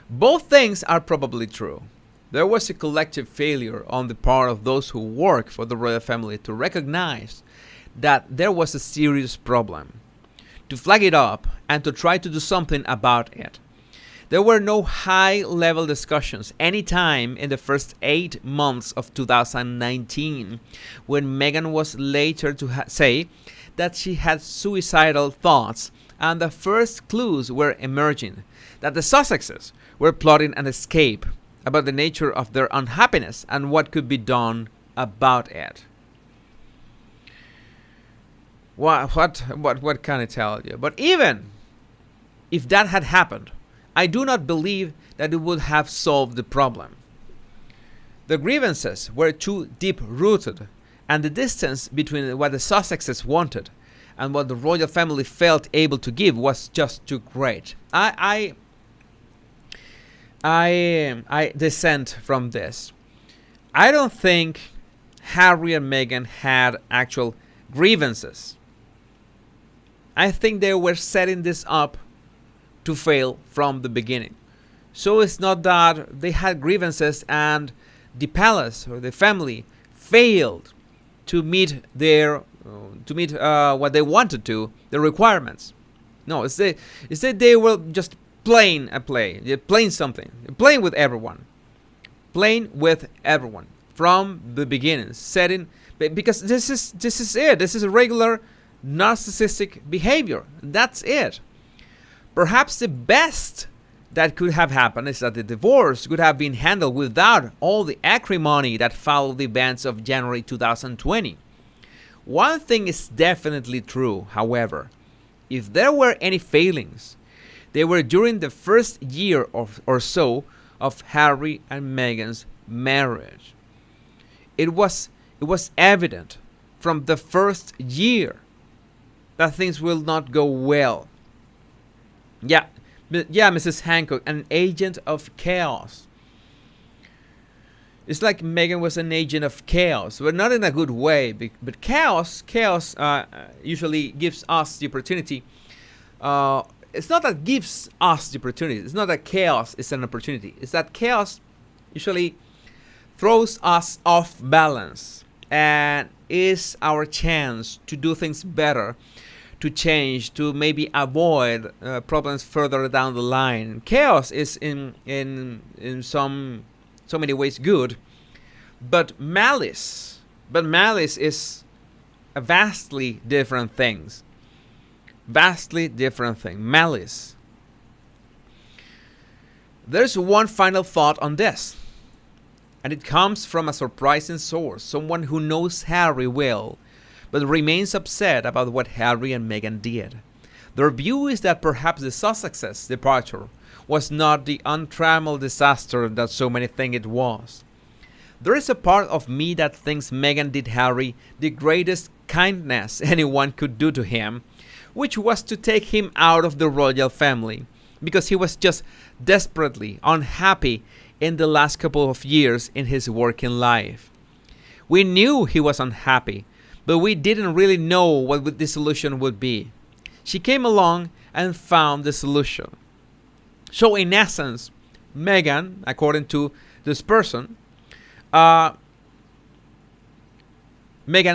A: Both things are probably true. There was a collective failure on the part of those who work for the royal family to recognize that there was a serious problem, to flag it up, and to try to do something about it. There were no high-level discussions any time in the first 8 months of 2019, when Meghan was later to say that she had suicidal thoughts, and the first clues were emerging that the Sussexes were plotting an escape, about the nature of their unhappiness and what could be done about it. What can I tell you? But even if that had happened, I do not believe that it would have solved the problem. The grievances were too deep-rooted, and the distance between what the Sussexes wanted and what the royal family felt able to give was just too great. I dissent from this. I don't think Harry and Meghan had actual grievances. I think they were setting this up to fail from the beginning. So it's not that they had grievances and the palace or the family failed to meet what they wanted to, the requirements. No, it's that they were just playing a play. They're playing something. They're playing with everyone. Playing with everyone from the beginning. Setting, because this is it. This is a regular narcissistic behavior. That's it. Perhaps the best that could have happened is that the divorce could have been handled without all the acrimony that followed the events of January 2020. One thing is definitely true, however. If there were any failings, they were during the first year or so of Harry and Meghan's marriage. It was evident from the first year that things will not go well. Yeah, Mrs. Hancock, an agent of chaos. It's like Meghan was an agent of chaos, but not in a good way. But chaos usually gives us the opportunity. It's not that gives us the opportunity. It's not that chaos is an opportunity. It's that chaos usually throws us off balance and is our chance to do things better, to change, to maybe avoid problems further down the line. Chaos is in so many ways good, but malice is a vastly different thing. Malice. There's one final thought on this, and it comes from a surprising source, someone who knows Harry well, but remains upset about what Harry and Meghan did. Their view is that perhaps the Sussex's departure was not the untrammeled disaster that so many think it was. There is a part of me that thinks Meghan did Harry the greatest kindness anyone could do to him, which was to take him out of the royal family, because he was just desperately unhappy in the last couple of years in his working life. We knew he was unhappy, but we didn't really know what the solution would be. She came along and found the solution. So in essence, Meghan, according to this person, Meghan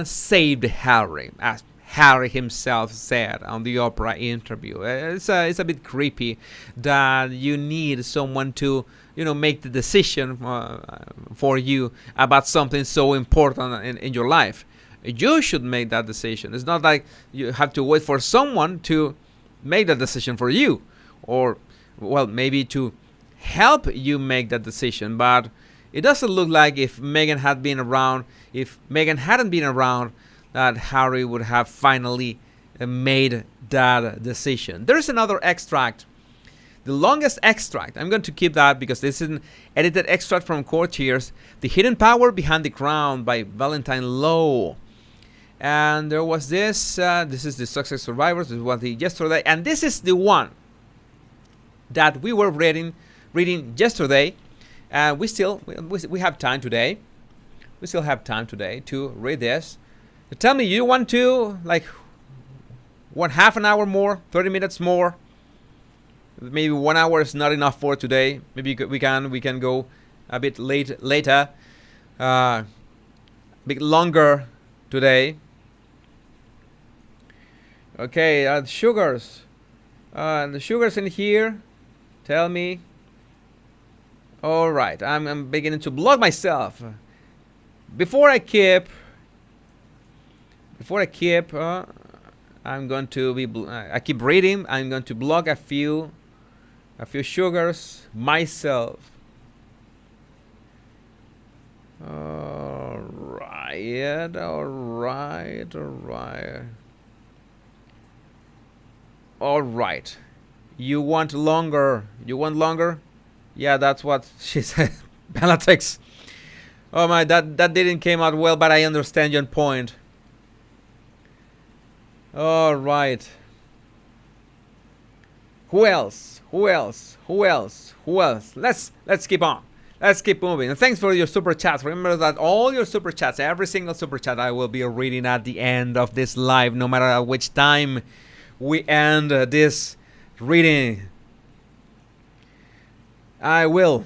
A: saved Harry, as Harry himself said on the Oprah interview. It's a bit creepy that you need someone to, make the decision for you about something so important in your life. You should make that decision. It's not like you have to wait for someone to make that decision for you, or, well, maybe to help you make that decision. But it doesn't look like if Meghan hadn't been around, that Harry would have finally made that decision. There's another extract, the longest extract. I'm going to keep that because this is an edited extract from Courtiers, The Hidden Power Behind the Crown by Valentine Lowe. And there was this is the Sussex Survivors. This was the yesterday, and this is the one that we were reading yesterday. And we have time today. We still have time today to read this. Tell me, you want to half an hour more, 30 minutes more? Maybe 1 hour is not enough for today. Maybe we can go a bit later, a bit longer today. Okay, the sugars in here. Tell me. All right, I'm beginning to block myself. Before I keep, I'm going to be. I keep reading. I'm going to block a few sugars myself. All right. You want longer? Yeah, that's what she said. Bellatrix. Oh my, that didn't came out well, but I understand your point. All right. Who else? Let's keep on. Let's keep moving. And thanks for your super chats. Remember that all your super chats, every single super chat, I will be reading at the end of this live, no matter at which time we end this reading. I will.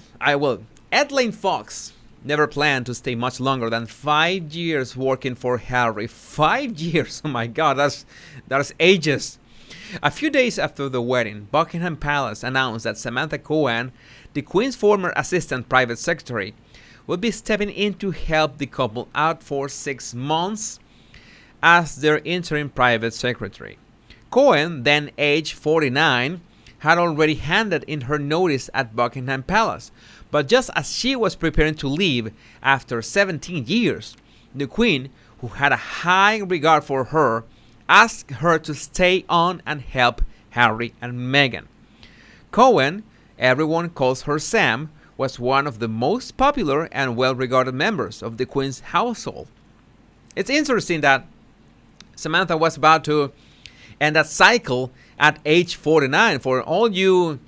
A: Ed Lane Fox never planned to stay much longer than 5 years working for Harry. 5 years. Oh my God, that's ages. A few days after the wedding, Buckingham Palace announced that Samantha Cohen, the Queen's former assistant private secretary, would be stepping in to help the couple out for 6 months as their interim private secretary. Cohen, then aged 49, had already handed in her notice at Buckingham Palace, but just as she was preparing to leave after 17 years, the Queen, who had a high regard for her, asked her to stay on and help Harry and Meghan. Cohen, everyone calls her Sam, was one of the most popular and well-regarded members of the Queen's household. It's interesting that Samantha was about to end that cycle at age 49. For all you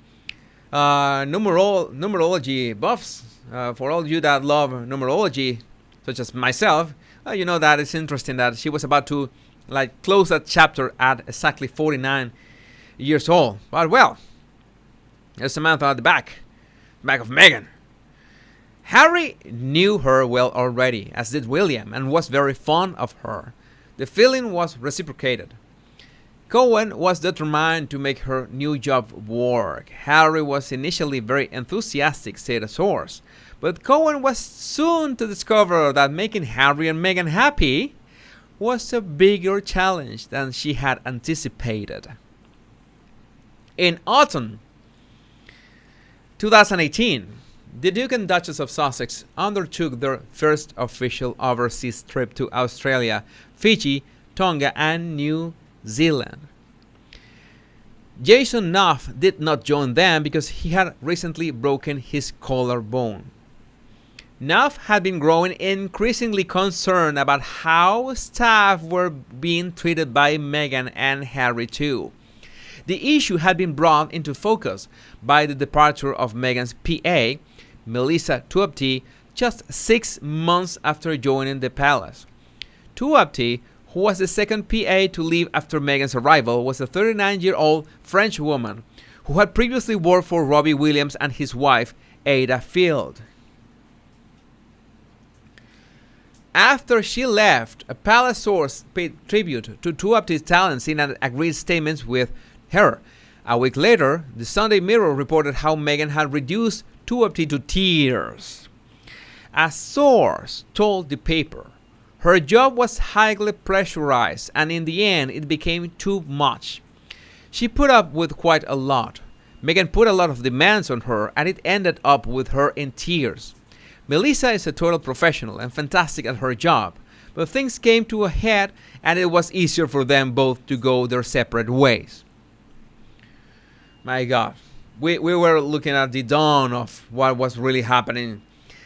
A: numerology buffs, for all you that love numerology, such as myself, you know that it's interesting that she was about to close that chapter at exactly 49 years old. But well, there's Samantha at the back of Meghan. Harry knew her well already, as did William, and was very fond of her. The feeling was reciprocated. Cohen was determined to make her new job work. Harry was initially very enthusiastic, said a source, but Cohen was soon to discover that making Harry and Meghan happy was a bigger challenge than she had anticipated. In autumn 2018, the Duke and Duchess of Sussex undertook their first official overseas trip to Australia, Fiji, Tonga, and New Zealand. Jason Knopf did not join them because he had recently broken his collarbone. Knopf had been growing increasingly concerned about how staff were being treated by Meghan and Harry too. The issue had been brought into focus by the departure of Meghan's PA, Melissa Tuapti, just 6 months after joining the palace. Tuapti, who was the second PA to leave after Meghan's arrival, was a 39-year-old French woman who had previously worked for Robbie Williams and his wife, Ada Field. After she left, a palace source paid tribute to Tuapti's talents in an agreed statement with her. A week later, the Sunday Mirror reported how Meghan had reduced Tuapti to tears. A source told the paper her job was highly pressurized and in the end it became too much. She put up with quite a lot. Meghan put a lot of demands on her and it ended up with her in tears. Melissa is a total professional and fantastic at her job, but things came to a head and it was easier for them both to go their separate ways. My God, we were looking at the dawn of what was really happening.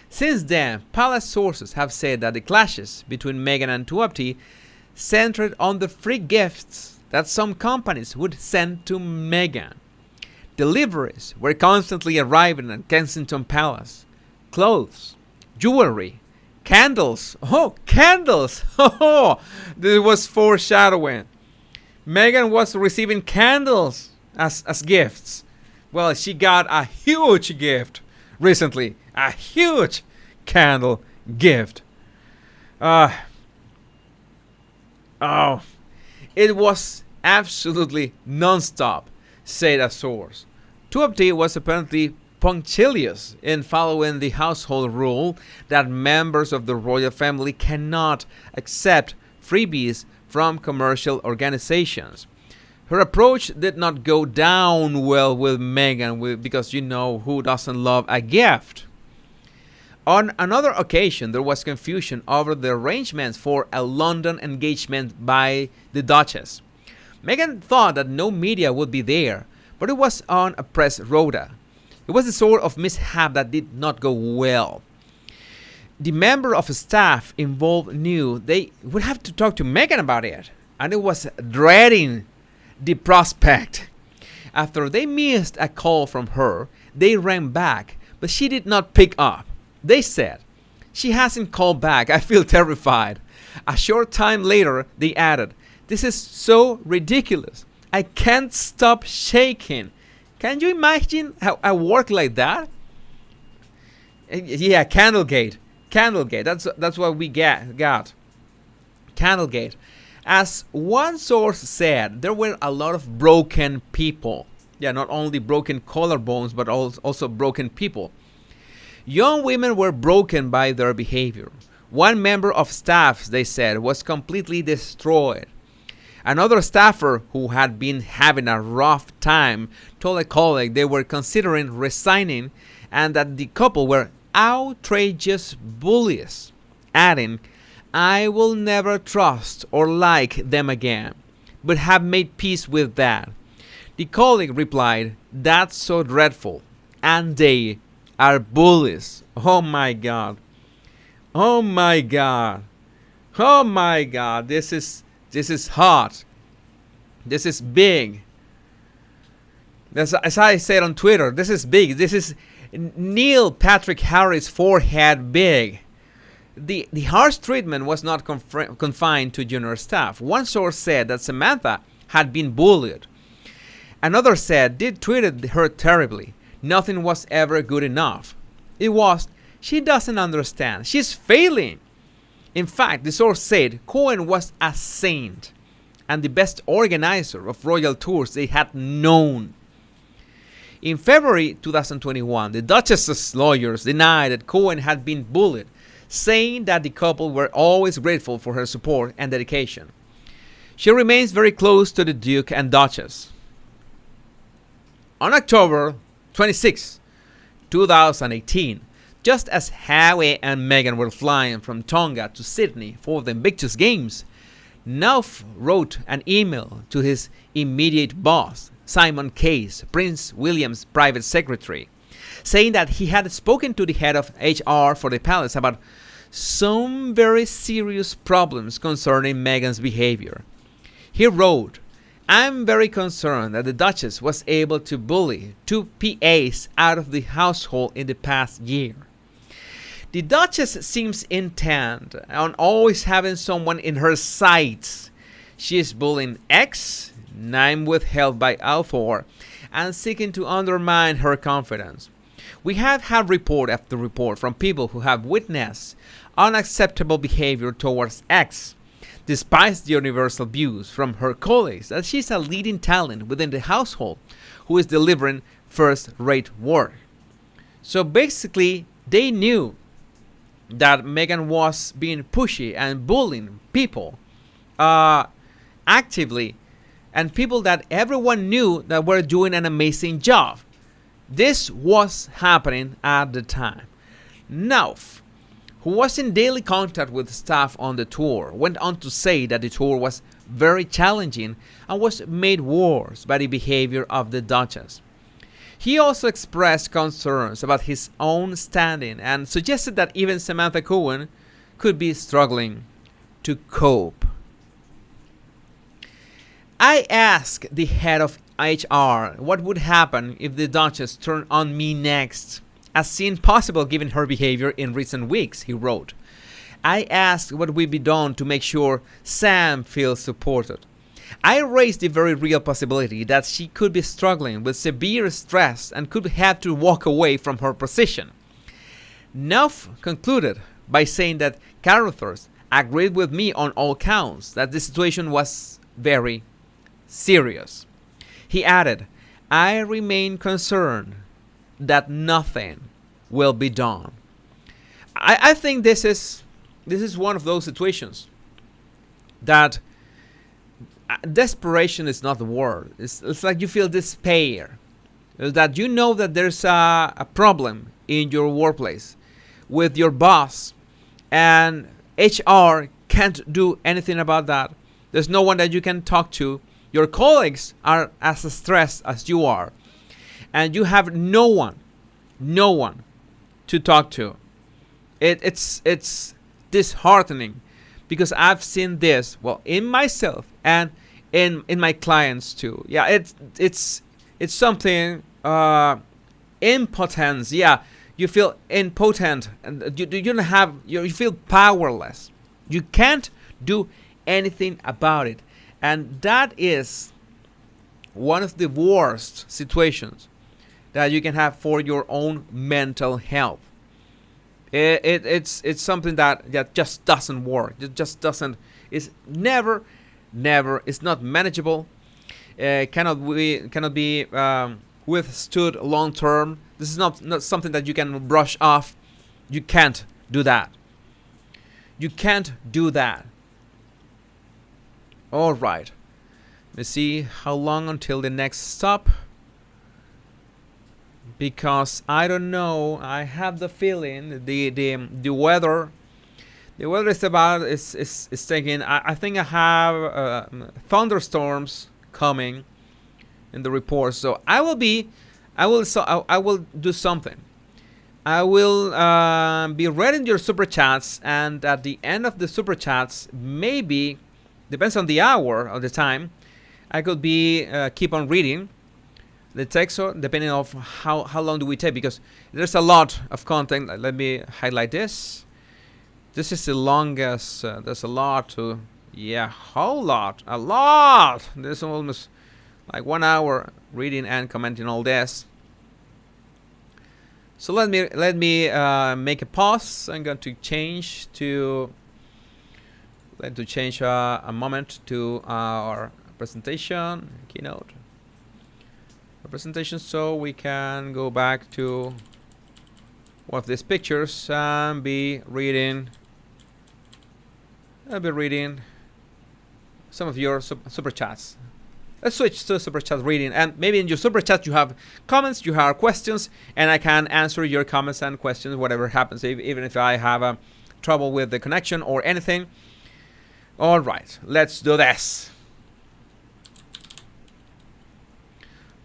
A: Since then, palace sources have said that the clashes between Meghan and Tuapti centered on the free gifts that some companies would send to Meghan. Deliveries were constantly arriving at Kensington Palace. Clothes, jewelry, candles. Oh, candles! Oh, this was foreshadowing. Meghan was receiving candles as gifts. Well, she got a huge gift recently. A huge candle gift. It was absolutely non-stop, said a source. Tuapti was apparently punctilious in following the household rule that members of the royal family cannot accept freebies from commercial organizations. Her approach did not go down well with Meghan because you know who doesn't love a gift. On another occasion, there was confusion over the arrangements for a London engagement by the Duchess. Meghan thought that no media would be there, but it was on a press rota. It was the sort of mishap that did not go well. The member of staff involved knew they would have to talk to Meghan about it, and it was dreading the prospect. After they missed a call from her, they rang back, but she did not pick up. They said, "She hasn't called back. I feel terrified." A short time later, they added, "This is so ridiculous. I can't stop shaking." Can you imagine how I work like that? Yeah, Candlegate. That's what we got. Candlegate. As one source said, there were a lot of broken people. Yeah, not only broken collarbones, but also broken people. Young women were broken by their behavior. One member of staff, they said, was completely destroyed. Another staffer who had been having a rough time told a colleague they were considering resigning and that the couple were outrageous bullies, adding, "I will never trust or like them again, but have made peace with that." The colleague replied, "That's so dreadful, and they are bullies." Oh my God. Oh my God. Oh my God. This is hot. This is big. As I said on Twitter, this is big. This is Neil Patrick Harris' forehead big. The harsh treatment was not confined to junior staff. One source said that Samantha had been bullied. Another said they treated her terribly. Nothing was ever good enough. It was, she doesn't understand. She's failing. In fact, the source said Cohen was a saint and the best organizer of royal tours they had known. In February 2021, the Duchess's lawyers denied that Cohen had been bullied, saying that the couple were always grateful for her support and dedication. She remains very close to the Duke and Duchess. On October 26, 2018, just as Harry and Meghan were flying from Tonga to Sydney for the Invictus Games, Nuff wrote an email to his immediate boss, Simon Case, Prince William's private secretary, saying that he had spoken to the head of HR for the palace about some very serious problems concerning Meghan's behavior. He wrote, "I'm very concerned that the Duchess was able to bully 2 PAs out of the household in the past year. The Duchess seems intent on always having someone in her sights. She is bullying X, name withheld by Althor, and seeking to undermine her confidence. We have had report after report from people who have witnessed unacceptable behavior towards X, despite the universal views from her colleagues that she's a leading talent within the household who is delivering first-rate work." So basically, they knew that Meghan was being pushy and bullying people actively, and people that everyone knew that were doing an amazing job. This was happening at the time. Nuff, who was in daily contact with staff on the tour, went on to say that the tour was very challenging and was made worse by the behavior of the Duchess. He also expressed concerns about his own standing and suggested that even Samantha Cohen could be struggling to cope. "I asked the head of HR what would happen if the Duchess turned on me next, as seemed possible given her behavior in recent weeks," he wrote. "I asked what would be done to make sure Sam feels supported. I raised the very real possibility that she could be struggling with severe stress and could have to walk away from her position." Nuff concluded by saying that Carruthers agreed with me on all counts that the situation was very serious. He added, "I remain concerned that nothing will be done." I think this is one of those situations that desperation is not the word. It's like you feel despair, that you know that there's a problem in your workplace with your boss, and HR can't do anything about that. There's no one that you can talk to. Your colleagues are as stressed as you are, and you have no one to talk to. It's disheartening, because I've seen this, well, in myself and in my clients too. Yeah, it's something, impotence. Yeah, you feel impotent, and you feel powerless. You can't do anything about it, and that is one of the worst situations that you can have for your own mental health. It's something that just doesn't work. It just doesn't. It's never. It's not manageable. Cannot be withstood long term. This is not something that you can brush off. You can't do that. You can't do that. All right. Let's see how long until the next stop. Because I don't know, I have the feeling the weather is taking. I think I have thunderstorms coming in the report. So I will do something. I will be reading your super chats, and at the end of the super chats, maybe depends on the hour or the time, I could be keep on reading the text, so depending on how long do we take, because there's a lot of content. Let me highlight this. This is the longest. There's a lot to, a lot. There's almost like 1 hour reading and commenting all this. So let me make a pause. I'm going to change a moment to our presentation keynote. Presentation, so we can go back to one of these pictures and be reading. I'll be reading some of your super chats. Let's switch to super chat reading, and maybe in your super chat you have comments, you have questions, and I can answer your comments and questions, whatever happens, even if I have trouble with the connection or anything. All right, let's do this.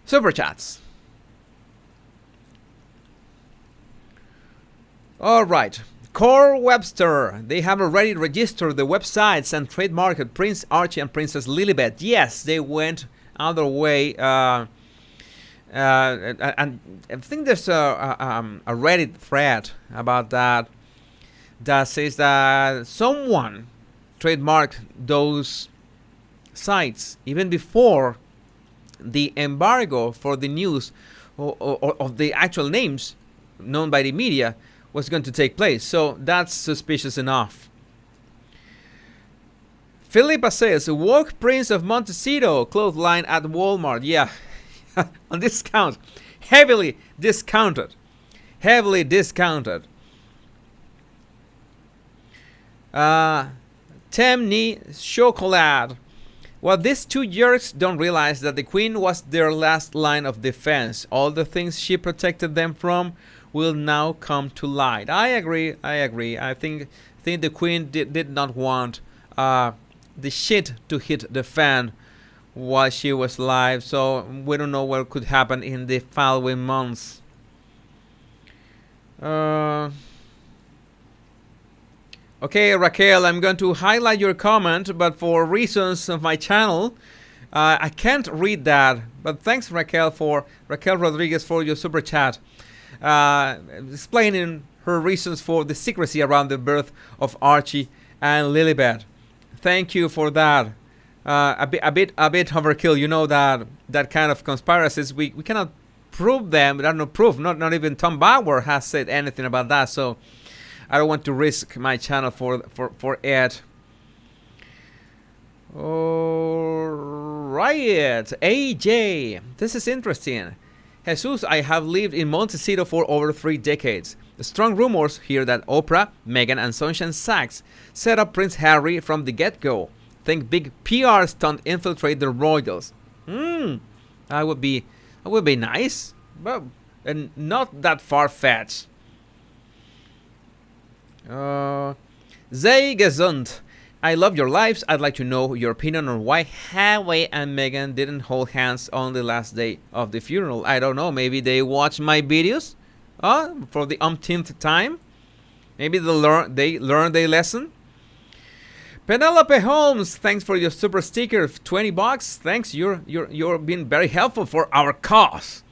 A: Super chats. All right. Core Webster, they have already registered the websites and trademarked Prince Archie and Princess Lilibet. Yes, they went out their way. And I think there's a Reddit thread about that says that someone trademarked those sites even before the embargo for the news or of the actual names known by the media was going to take place. So that's suspicious enough. Philippa says, woke Prince of Montecito clothesline at Walmart. Yeah, on discount. Heavily discounted. Heavily discounted. Temni Chocolate. Well, these two jerks don't realize that the Queen was their last line of defense. All the things she protected them from will now come to light. I agree. I think the Queen did not want the shit to hit the fan while she was alive. So we don't know what could happen in the following months. Okay, Raquel, I'm going to highlight your comment, but for reasons of my channel, I can't read that. But thanks, Raquel Rodriguez, for your super chat. Explaining her reasons for the secrecy around the birth of Archie and Lilibet. Thank you for that. A bit overkill. You know that kind of conspiracies we cannot prove them. There are no proof. Not even Tom Bauer has said anything about that. So I don't want to risk my channel for it. All right, AJ. This is interesting. Jesus, I have lived in Montecito for over 3 decades. The strong rumors here that Oprah, Meghan, and Sunshine Sachs set up Prince Harry from the get-go. Think big PR stunt infiltrate the royals. That would be nice, but and not that far-fetched. Zay Gesund. I love your lives. I'd like to know your opinion on why Harry and Meghan didn't hold hands on the last day of the funeral. I don't know. Maybe they watched my videos for the umpteenth time. Maybe they learned their lesson. Penelope Holmes, thanks for your super sticker, $20. Thanks. You're being very helpful for our cause.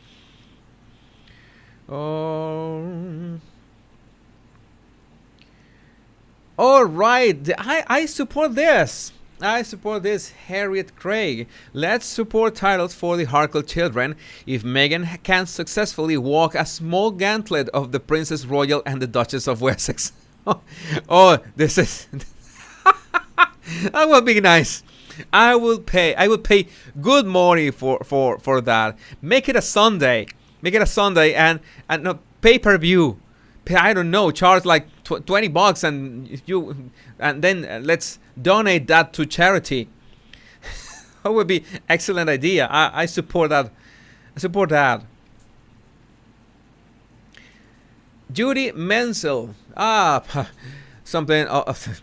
A: All right, I support this. I support this, Harriet Craig. Let's support titles for the Harkle children. If Meghan can successfully walk a small gauntlet of the Princess Royal and the Duchess of Wessex. This is... that would be nice. I would pay good money for that. Make it a Sunday. And no, pay-per-view. I don't know, charge like $20 and then let's donate that to charity. That would be excellent idea. I support that. Judy Menzel. Something.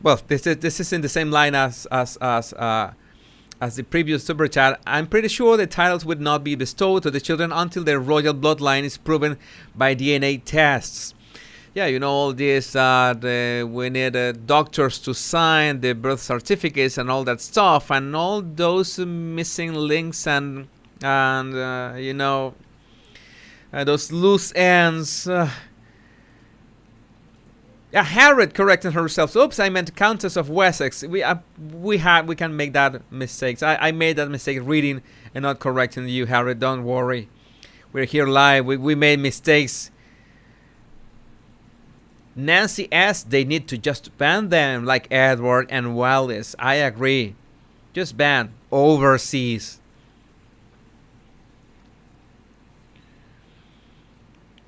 A: Well, this is in the same line as the previous super chat. I'm pretty sure the titles would not be bestowed to the children until their royal bloodline is proven by DNA tests. Yeah, you know all this. We need doctors to sign the birth certificates and all that stuff, and all those missing links and those loose ends. Harriet corrected herself. Oops, I meant Countess of Wessex. We can make that mistakes. I made that mistake reading and not correcting you, Harriet. Don't worry. We're here live. We made mistakes. Nancy S. They need to just ban them like Edward and Wallis. I agree. Just ban overseas.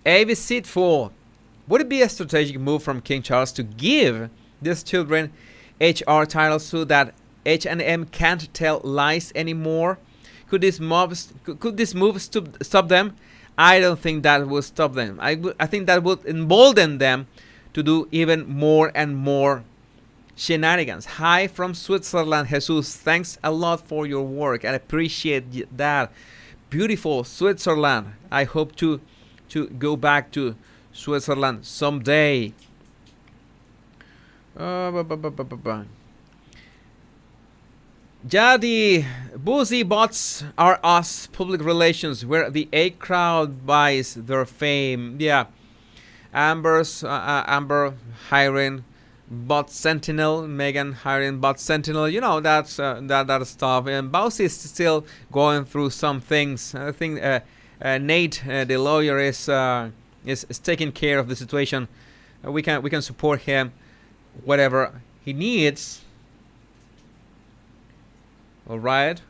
A: Avi Seatful. Would it be a strategic move from King Charles to give these children HR titles so that H&M can't tell lies anymore? Could this move stop them? I don't think that will stop them. I think that would embolden them to do even more and more shenanigans. Hi from Switzerland, Jesus. Thanks a lot for your work. I appreciate that. Beautiful Switzerland. I hope to go back to Switzerland someday. Yeah, the boozy bots are us, public relations, where the A crowd buys their fame. Yeah, Amber hiring bot sentinel, Meghan hiring bot sentinel. You know, that's that stuff. And Bowsy is still going through some things. I think Nate, the lawyer, is taking care of the situation. We can support him, whatever he needs. All right.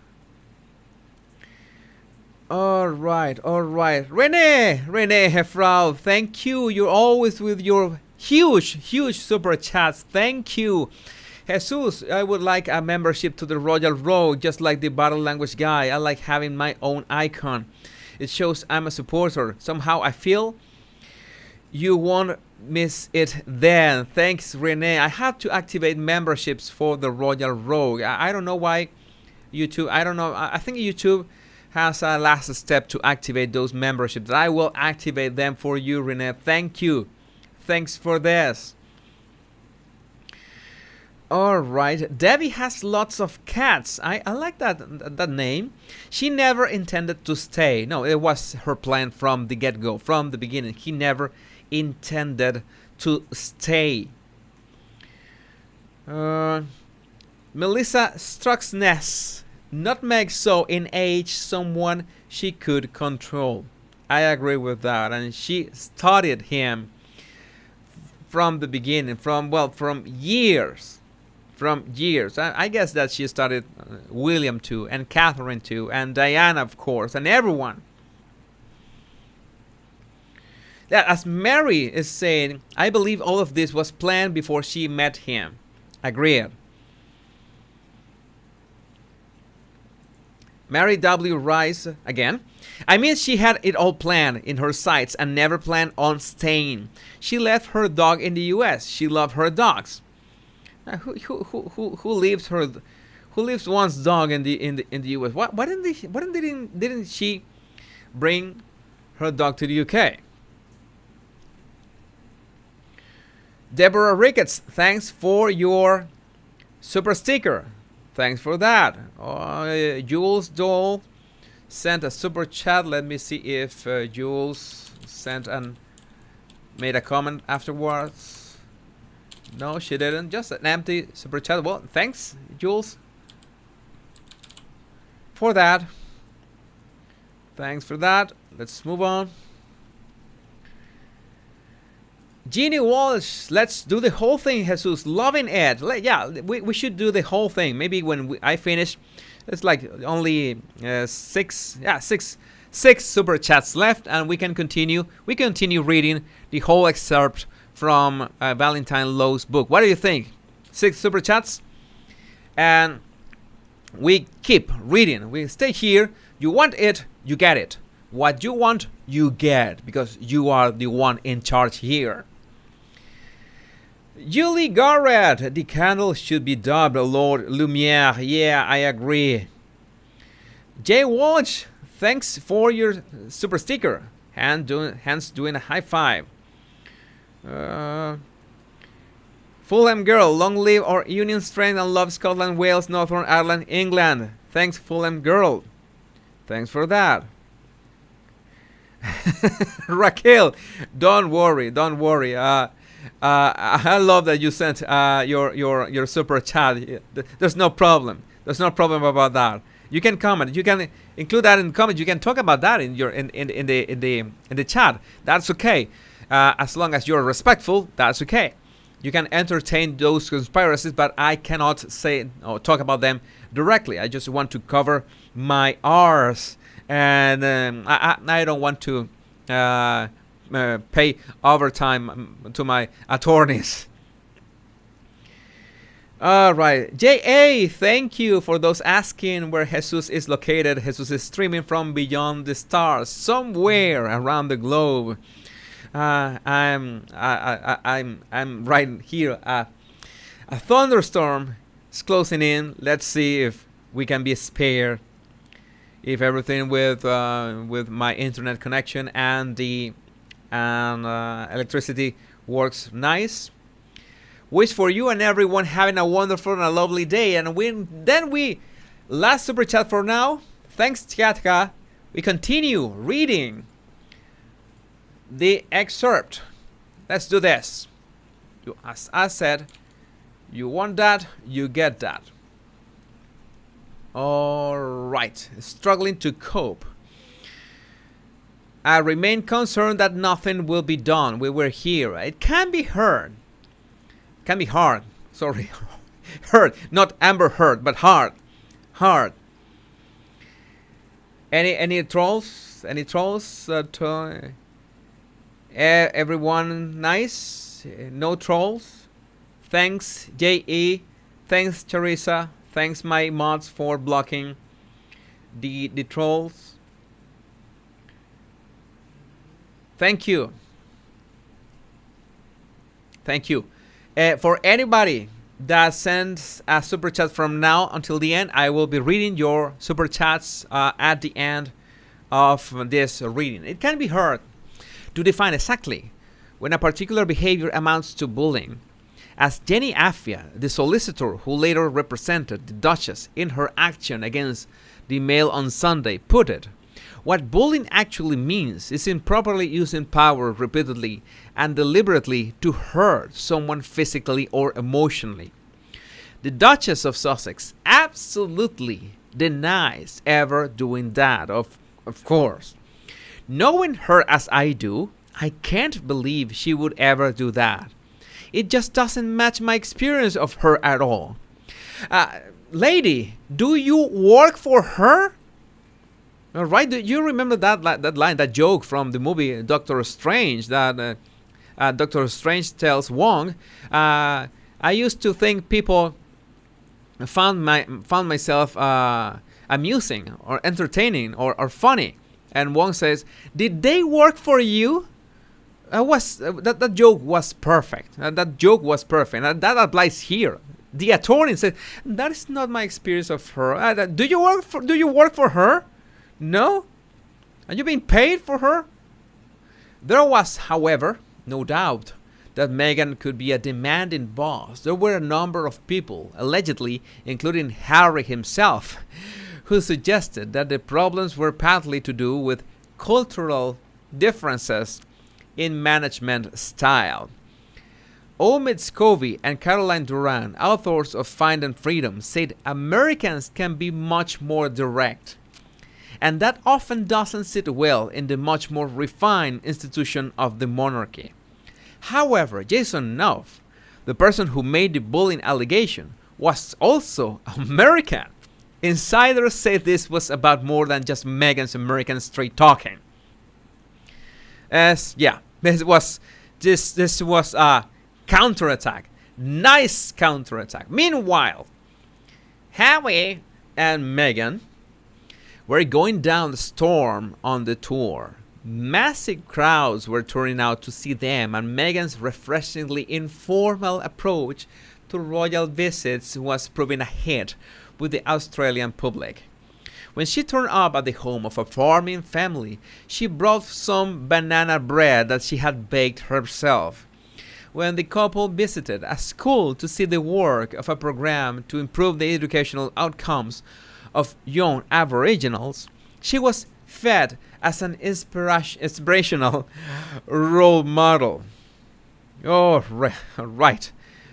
A: Rene Hefrau, thank you. You're always with your huge super chats. Thank you. Jesus, I would like a membership to the Royal Road, just like the Battle Language guy. I like having my own icon. It shows I'm a supporter. Somehow I feel you won't miss it then. Thanks, Rene. I had to activate memberships for the Royal Road. I don't know why YouTube, I don't know. I think YouTube has a last step to activate those memberships. I will activate them for you, Rene. Thank you. Thanks for this. All right. Debbie has lots of cats. I like that name. She never intended to stay. No, it was her plan from the get-go, from the beginning. He never intended to stay. Melissa Struxness. Nutmeg saw in age someone she could control. I agree with that. And she studied him from the beginning, from years. I guess that she studied William too, and Catherine too, and Diana, of course, and everyone. Yeah, as Mary is saying, I believe all of this was planned before she met him. Agreed. Mary W. Rice again. I mean, she had it all planned in her sights and never planned on staying. She left her dog in the U.S. She loved her dogs. Who leaves one's dog in the U.S.? Why didn't she bring her dog to the U.K.? Deborah Ricketts, thanks for your super sticker. Thanks for that. Jules Dole sent a super chat. Let me see if Jules sent and made a comment afterwards. No, she didn't. Just an empty super chat. Well, thanks, Jules, for that. Thanks for that. Let's move on. Jeannie Walsh, let's do the whole thing, Jesus. Loving it. Yeah, we should do the whole thing. Maybe when I finish, it's like only six super chats left, and we can continue. We continue reading the whole excerpt from Valentine Lowe's book. What do you think? 6 super chats, and we keep reading. We stay here. You want it, you get it. What you want, you get, because you are the one in charge here. Julie Garrett, the candle should be dubbed Lord Lumiere. Yeah, I agree. Jay Walsh, thanks for your super sticker. Hands doing a high five. Fulham girl, long live our Union strength and love Scotland, Wales, Northern Ireland, England. Thanks, Fulham girl. Thanks for that. Raquel, don't worry. I love that you sent your super chat. There's no problem. There's no problem about that. You can comment. You can include that in the comment. You can talk about that in the chat. That's okay. As long as you're respectful, that's okay. You can entertain those conspiracies, but I cannot say or talk about them directly. I just want to cover my R's, and I don't want to pay overtime to my attorneys. All right. J.A., thank you for those asking where Jesus is located. Jesus is streaming from beyond the stars, somewhere around the globe. I'm right here. A thunderstorm is closing in. Let's see if we can be spared. If everything with my internet connection and the electricity works nice. Wish for you and everyone having a wonderful and a lovely day. And we last super chat for now. Thanks, Tiatka. We continue reading the excerpt. Let's do this. As I said, you want that, you get that. All right. Struggling to cope. I remain concerned that nothing will be done. We were here. It can be heard. Can be hard. Sorry. Hurt. Not Amber Heard, but hard. Hard. Any trolls? Any trolls? Everyone nice? No trolls? Thanks, J.E. Thanks, Teresa. Thanks, my mods, for blocking the trolls. Thank you. Thank you. For anybody that sends a super chat from now until the end, I will be reading your super chats at the end of this reading. It can be hard to define exactly when a particular behavior amounts to bullying. As Jenny Affia, the solicitor who later represented the Duchess in her action against the Mail on Sunday, put it, what bullying actually means is improperly using power repeatedly and deliberately to hurt someone physically or emotionally. The Duchess of Sussex absolutely denies ever doing that, of course. Knowing her as I do, I can't believe she would ever do that. It just doesn't match my experience of her at all. Lady, do you work for her? All right, do you remember that line, that joke from the movie Doctor Strange that Doctor Strange tells Wong? I used to think people found myself amusing or entertaining or funny, and Wong says, "Did they work for you?" That joke was perfect. That joke was perfect, and that applies here. The attorney said, "That is not my experience of her. Do you work for her? No? Are you being paid for her?" There was, however, no doubt that Meghan could be a demanding boss. There were a number of people, allegedly, including Harry himself, who suggested that the problems were partly to do with cultural differences in management style. Omid Scovey and Caroline Duran, authors of Finding Freedom, said Americans can be much more direct, and that often doesn't sit well in the much more refined institution of the monarchy. However, Jason Knopf, the person who made the bullying allegation, was also American. Insiders say this was about more than just Meghan's American straight talking. This was a counterattack. Nice counterattack. Meanwhile, Harry and Meghan were going down the storm on the tour. Massive crowds were turning out to see them, and Meghan's refreshingly informal approach to royal visits was proving a hit with the Australian public. When she turned up at the home of a farming family, she brought some banana bread that she had baked herself. When the couple visited a school to see the work of a program to improve the educational outcomes of young Aboriginals, she was fed as an inspirational role model. All right.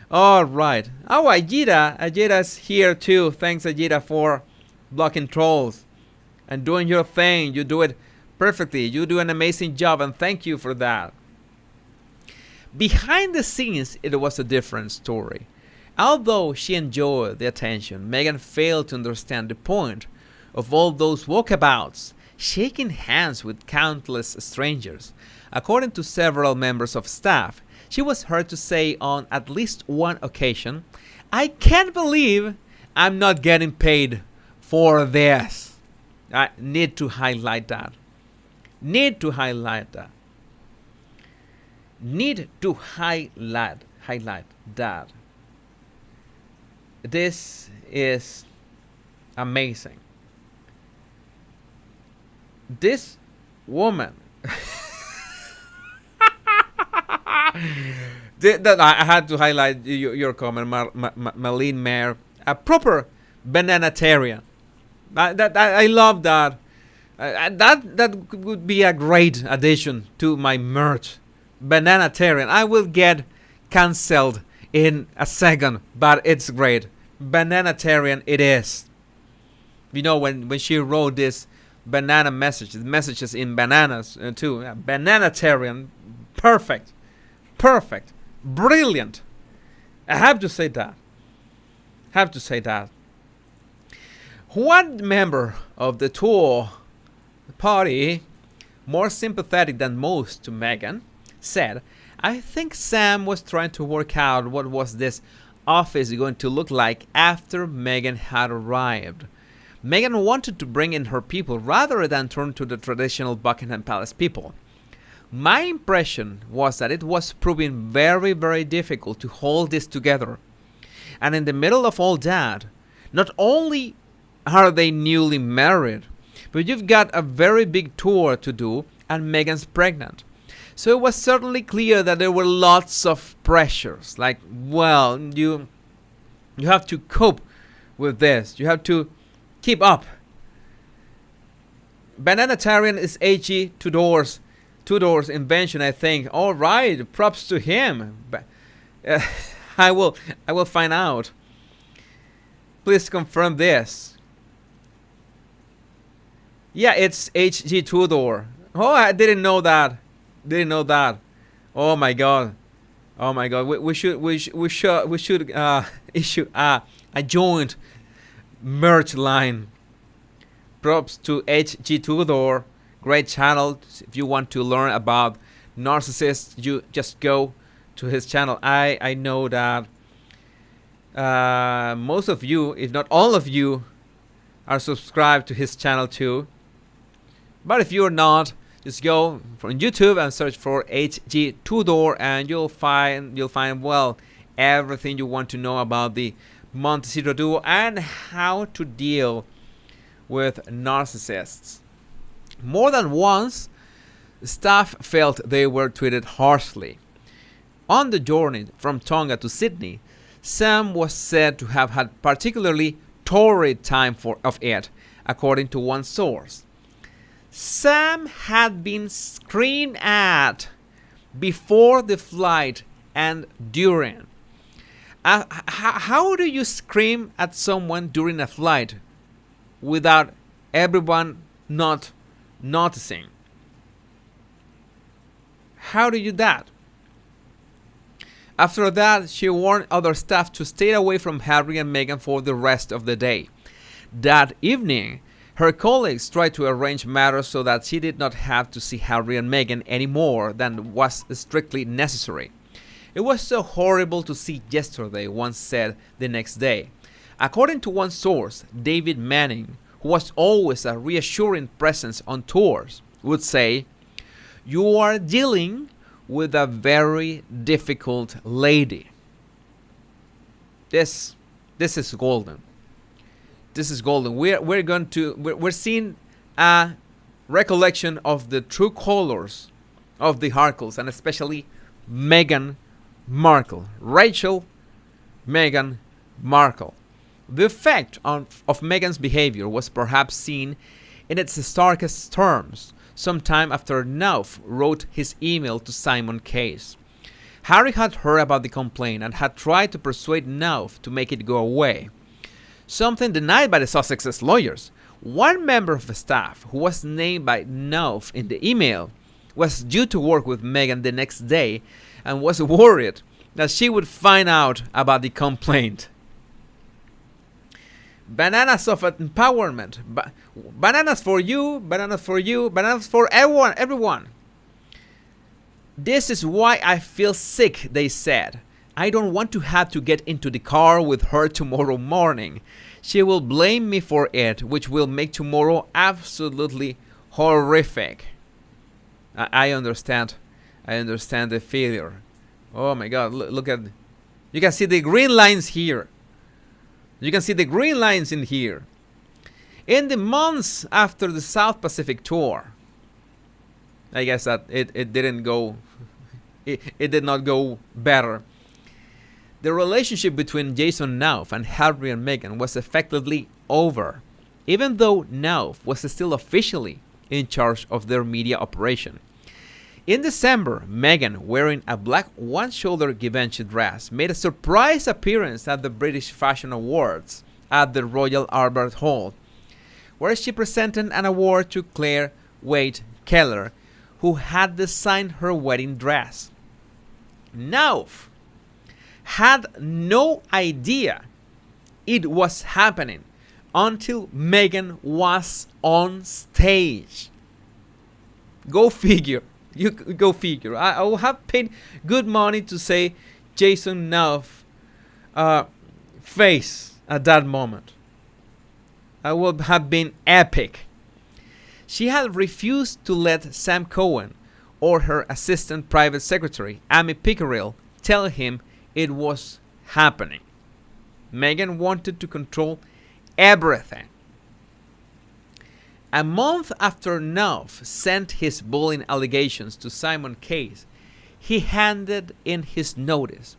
A: Oh, Ajita's here too. Thanks, Ajita, for blocking trolls and doing your thing. You do it perfectly. You do an amazing job, and thank you for that. Behind the scenes, it was a different story. Although she enjoyed the attention, Meghan failed to understand the point of all those walkabouts, shaking hands with countless strangers. According to several members of staff, she was heard to say on at least one occasion, I can't believe I'm not getting paid for this. I need to highlight that. Need to highlight that. Need to highlight that. This is amazing. This woman. I had to highlight your comment, Marlene Mayer, a proper bananatarian. I love that. That would be a great addition to my merch. Bananatarian. I will get cancelled in a second, but it's great. Bananatarian it is. You know, when she wrote this banana messages in bananas too. Bananatarian. Perfect. Brilliant. I have to say that. One member of the tour party, more sympathetic than most to Meghan, said, I think Sam was trying to work out what was this office going to look like after Meghan had arrived. Meghan wanted to bring in her people rather than turn to the traditional Buckingham Palace people. My impression was that it was proving very, very difficult to hold this together. And in the middle of all that, not only are they newly married, but you've got a very big tour to do, and Meghan's pregnant. So it was certainly clear that there were lots of pressures. Like, well, you have to cope with this. You have to keep up. Bananatarian is AG Tudor's invention, I think. All right, props to him. I will find out. Please confirm this. Yeah, it's H.G. Tudor. Oh, I didn't know that. Oh my god. We should issue a joint merch line. Props to H.G. Tudor. Great channel. If you want to learn about narcissists, you just go to his channel. I know that most of you, if not all of you, are subscribed to his channel too. But if you're not, just go from YouTube and search for H.G. Tudor, and you'll find well everything you want to know about the Montecito duo and how to deal with narcissists. More than once, staff felt they were treated harshly. On the journey from Tonga to Sydney, Sam was said to have had particularly torrid time of it, according to one source. Sam had been screamed at before the flight and during. How do you scream at someone during a flight without everyone not noticing? How do you do that? After that, she warned other staff to stay away from Harry and Meghan for the rest of the day. That evening, her colleagues tried to arrange matters so that she did not have to see Harry and Meghan any more than was strictly necessary. It was so horrible to see yesterday, one said the next day. According to one source, David Manning, who was always a reassuring presence on tours, would say, "You are dealing with a very difficult lady." This is golden. This is golden. We're seeing a recollection of the true colors of the Harkles, and especially Meghan Markle. Rachel Meghan Markle. The effect of Meghan's behavior was perhaps seen in its starkest terms sometime after Nauf wrote his email to Simon Case. Harry had heard about the complaint and had tried to persuade Nauf to make it go away, something denied by the Sussex's lawyers. One member of the staff, who was named by Nauf in the email, was due to work with Meghan the next day and was worried that she would find out about the complaint. Bananas of empowerment. Bananas for you, bananas for you, bananas for everyone. This is why I feel sick, they said. I don't want to have to get into the car with her tomorrow morning. She will blame me for it, which will make tomorrow absolutely horrific. I understand. I understand the failure. Oh my God, look at... You can see the green lines here. You can see the green lines in here. In the months after the South Pacific tour, I guess that it didn't go... It did not go better. The relationship between Jason Knauf and Harry and Meghan was effectively over, even though Knauf was still officially in charge of their media operation. In December, Meghan, wearing a black one-shoulder Givenchy dress, made a surprise appearance at the British Fashion Awards at the Royal Albert Hall, where she presented an award to Claire Wade Keller, who had designed her wedding dress. Knauf had no idea it was happening until Meghan was on stage. Go figure. You go figure. I will have paid good money to say Jason Knauf face at that moment. I would have been epic. She had refused to let Sam Cohen or her assistant private secretary, Amy Pickerill, tell him it was happening. Meghan wanted to control everything. A month after Knauf sent his bullying allegations to Simon Case, he handed in his notice.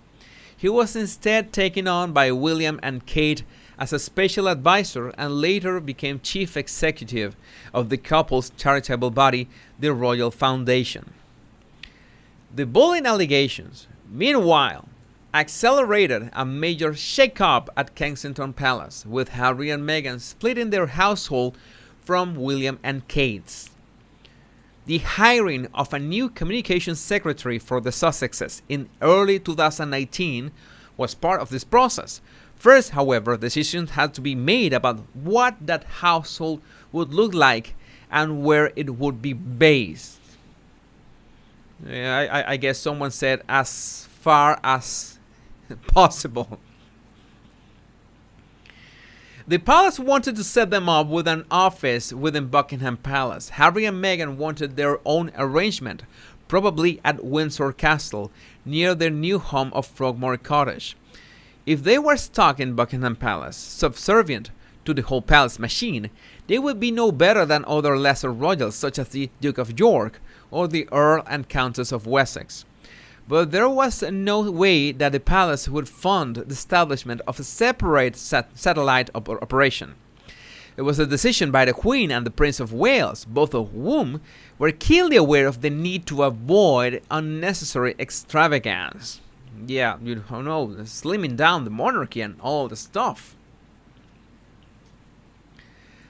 A: He was instead taken on by William and Kate as a special advisor and later became chief executive of the couple's charitable body, the Royal Foundation. The bullying allegations, meanwhile, accelerated a major shake-up at Kensington Palace, with Harry and Meghan splitting their household from William and Kate's. The hiring of a new communications secretary for the Sussexes in early 2019 was part of this process. First, however, decisions had to be made about what that household would look like and where it would be based. I guess someone said as far as possible. The palace wanted to set them up with an office within Buckingham Palace. Harry and Meghan wanted their own arrangement, probably at Windsor Castle, near their new home of Frogmore Cottage. If they were stuck in Buckingham Palace, subservient to the whole palace machine, they would be no better than other lesser royals such as the Duke of York or the Earl and Countess of Wessex. But there was no way that the palace would fund the establishment of a separate satellite operation. It was a decision by the Queen and the Prince of Wales, both of whom were keenly aware of the need to avoid unnecessary extravagance. Yeah, you know, slimming down the monarchy and all the stuff.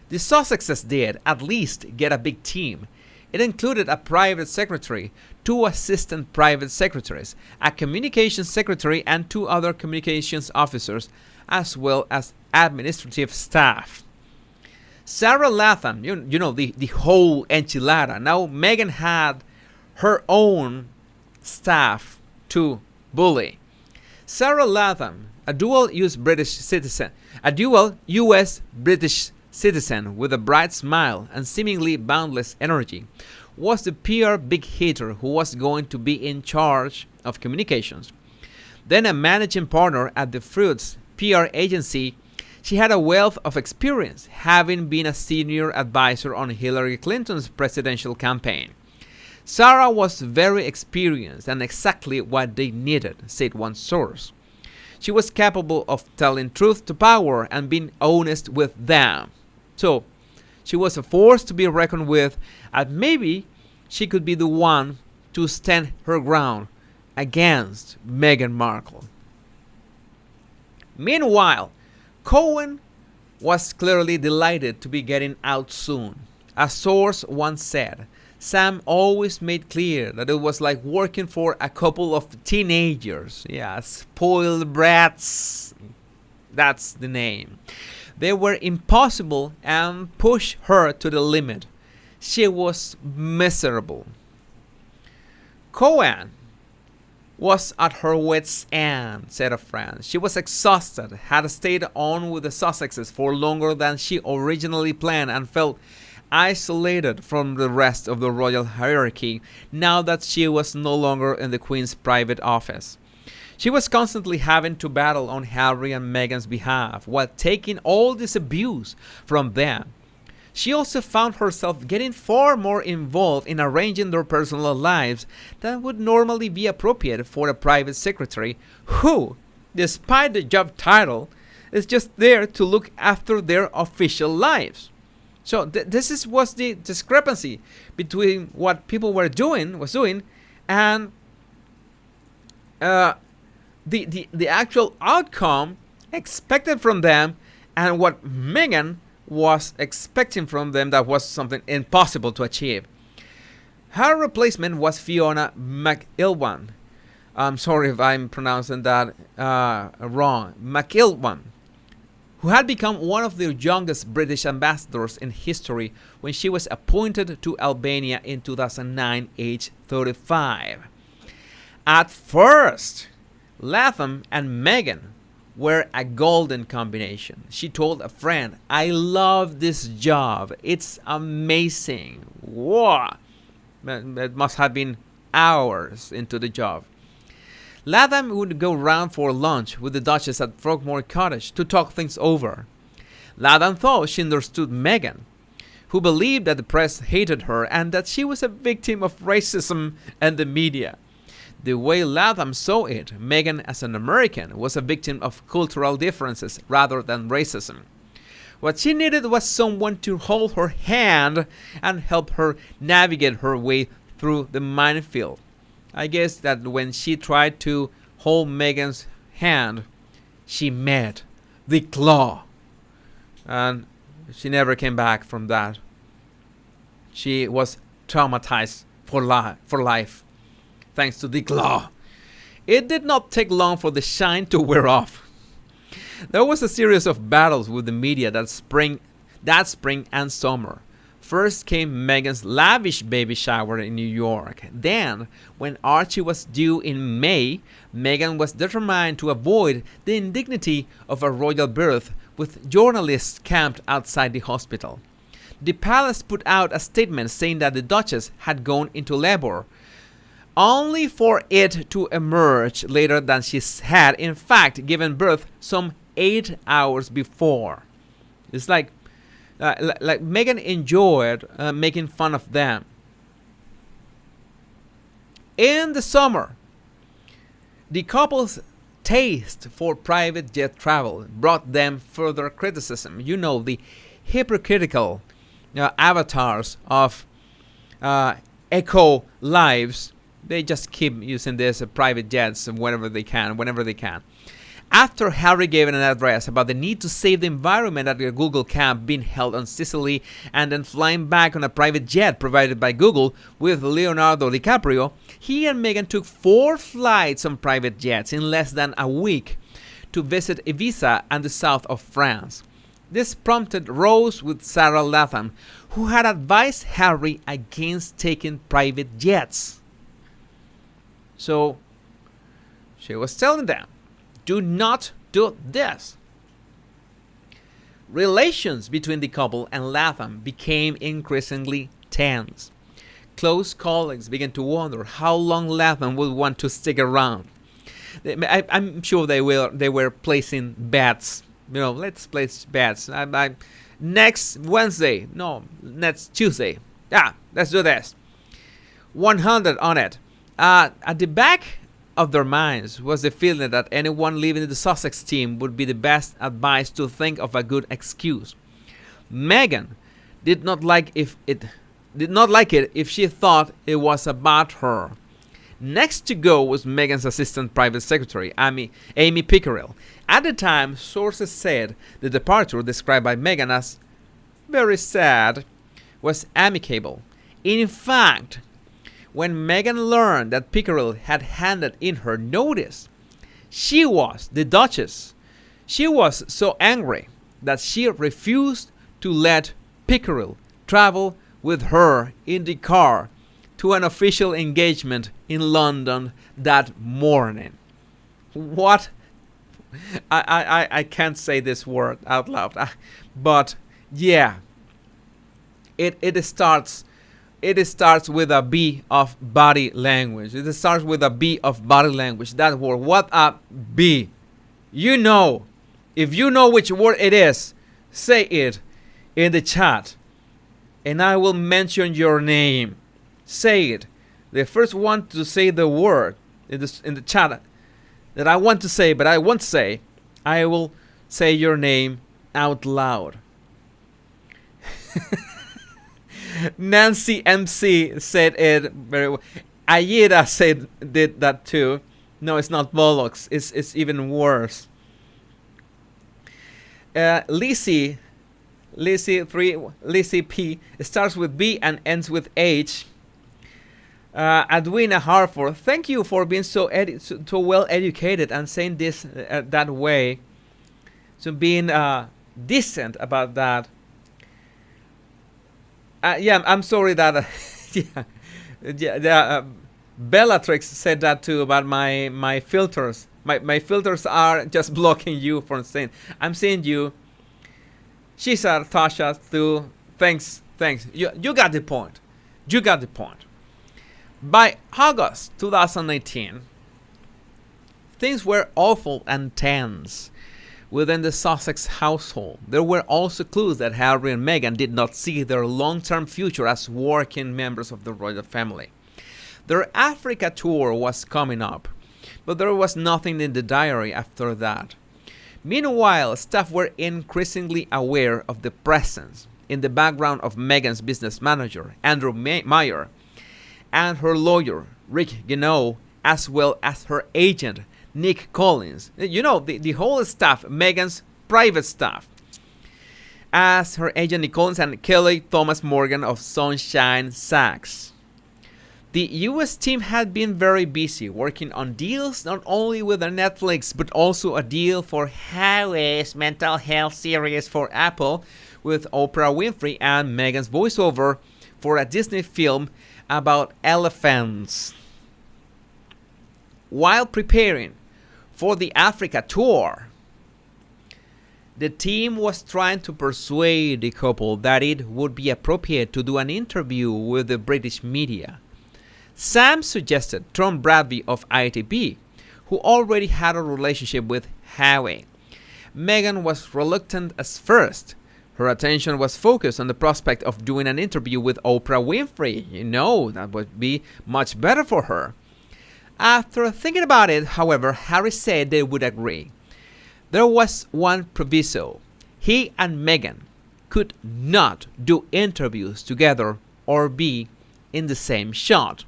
A: The Sussexes did at least get a big team. It included a private secretary, 2 assistant private secretaries, a communications secretary, and 2 other communications officers, as well as administrative staff. Sarah Latham, you know, the whole enchilada. Now Meghan had her own staff to bully. Sarah Latham, a dual U.S. British citizen with a bright smile and seemingly boundless energy, was the PR big hitter who was going to be in charge of communications. Then a managing partner at the Fruits PR agency, she had a wealth of experience, having been a senior advisor on Hillary Clinton's presidential campaign. Sarah was very experienced and exactly what they needed, said one source. She was capable of telling truth to power and being honest with them. So, she was a force to be reckoned with, and maybe she could be the one to stand her ground against Meghan Markle. Meanwhile, Cohen was clearly delighted to be getting out soon. A source once said, Sam always made clear that it was like working for a couple of teenagers. Yeah, spoiled brats. That's the name. They were impossible and pushed her to the limit. She was miserable. Cohen was at her wits' end, said a friend. She was exhausted, had stayed on with the Sussexes for longer than she originally planned, and felt isolated from the rest of the royal hierarchy now that she was no longer in the Queen's private office. She was constantly having to battle on Harry and Meghan's behalf while taking all this abuse from them. She also found herself getting far more involved in arranging their personal lives than would normally be appropriate for a private secretary who, despite the job title, is just there to look after their official lives. So this was the discrepancy between what people was doing, and the actual outcome expected from them, and what Meghan was expecting from them that was something impossible to achieve. Her replacement was Fiona McIlwan. I'm sorry if I'm pronouncing that wrong. McIlwan, who had become one of the youngest British ambassadors in history when she was appointed to Albania in 2009, aged 35. At first, Latham and Meghan were a golden combination. She told a friend, "I love this job. It's amazing." Wow. It must have been hours into the job. Latham would go round for lunch with the Duchess at Frogmore Cottage to talk things over. Latham thought she understood Meghan, who believed that the press hated her and that she was a victim of racism and the media. The way Latham saw it, Meghan as an American was a victim of cultural differences rather than racism. What she needed was someone to hold her hand and help her navigate her way through the minefield. I guess that when she tried to hold Meghan's hand, she met the claw. And she never came back from that. She was traumatized for life, thanks to the claw. It did not take long for the shine to wear off. There was a series of battles with the media that spring and summer. First came Meghan's lavish baby shower in New York. Then, when Archie was due in May, Meghan was determined to avoid the indignity of a royal birth with journalists camped outside the hospital. The palace put out a statement saying that the Duchess had gone into labor, only for it to emerge later than she had, in fact, given birth some 8 hours before. It's like Meghan enjoyed making fun of them. In the summer, the couple's taste for private jet travel brought them further criticism. You know, the hypocritical avatars of eco lives. They just keep using this private jets whenever they can. After Harry gave an address about the need to save the environment at a Google camp being held on Sicily and then flying back on a private jet provided by Google with Leonardo DiCaprio, he and Meghan took 4 flights on private jets in less than a week to visit Ibiza and the south of France. This prompted rows with Sarah Latham, who had advised Harry against taking private jets. So she was telling them, do not do this. Relations between the couple and Latham became increasingly tense. Close colleagues began to wonder how long Latham would want to stick around. I'm sure they were placing bets. You know, let's place bets. Next Wednesday, no, next Tuesday. Yeah, let's do this. 100 on it. At the back of their minds was the feeling that anyone leaving the Sussex team would be the best advice to think of a good excuse. Meghan did not like it if she thought it was about her. Next to go was Meghan's assistant private secretary, Amy Pickerel. At the time, sources said the departure, described by Meghan as very sad, was amicable. In fact, when Meghan learned that Pickerel had handed in her notice, the Duchess, she was so angry that she refused to let Pickerel travel with her in the car to an official engagement in London that morning. What? I can't say this word out loud, but yeah, it starts with a B of body language. It starts with a B of body language. That word. What a B. You know. If you know which word it is, say it in the chat. And I will mention your name. Say it. The first one to say the word in the chat that I want to say, but I won't say, I will say your name out loud. Nancy MC said it very well. Aida did that too. No, it's not bollocks. It's even worse. Lizzie P starts with B and ends with H. Edwina Harford, thank you for being so well educated and saying this that way. So being decent about that. Yeah, I'm sorry that Bellatrix said that too about my filters. My filters are just blocking you from saying. I'm seeing you. Shisa, Tasha, too. Thanks. You got the point. You got the point. By August 2018, things were awful and tense within the Sussex household. There were also clues that Harry and Meghan did not see their long-term future as working members of the royal family. Their Africa tour was coming up, but there was nothing in the diary after that. Meanwhile, staff were increasingly aware of the presence in the background of Meghan's business manager, Andrew Meyer, and her lawyer, Rick Guinaud, as well as her agent, Nick Collins. You know, the whole staff, Meghan's private staff. As her agent Nick Collins and Kelly Thomas Morgan of Sunshine Sachs. The US team had been very busy working on deals not only with Netflix but also a deal for Harry's mental health series for Apple with Oprah Winfrey and Meghan's voiceover for a Disney film about elephants. While preparing for the Africa tour, the team was trying to persuade the couple that it would be appropriate to do an interview with the British media. Sam suggested Tom Bradby of ITV, who already had a relationship with Harry. Meghan was reluctant at first. Her attention was focused on the prospect of doing an interview with Oprah Winfrey. You know, that would be much better for her. After thinking about it, however, Harry said they would agree. There was one proviso. He and Meghan could not do interviews together or be in the same shot.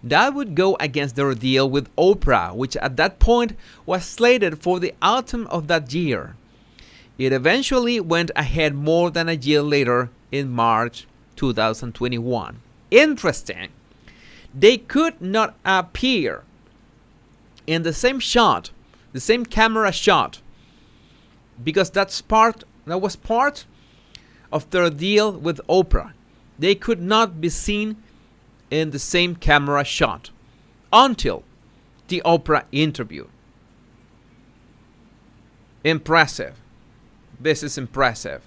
A: That would go against their deal with Oprah, which at that point was slated for the autumn of that year. It eventually went ahead more than a year later in March 2021. Interesting. They could not appear in the same shot, the same camera shot, because that was part of their deal with Oprah. They could not be seen in the same camera shot until the Oprah interview. Impressive. This is impressive.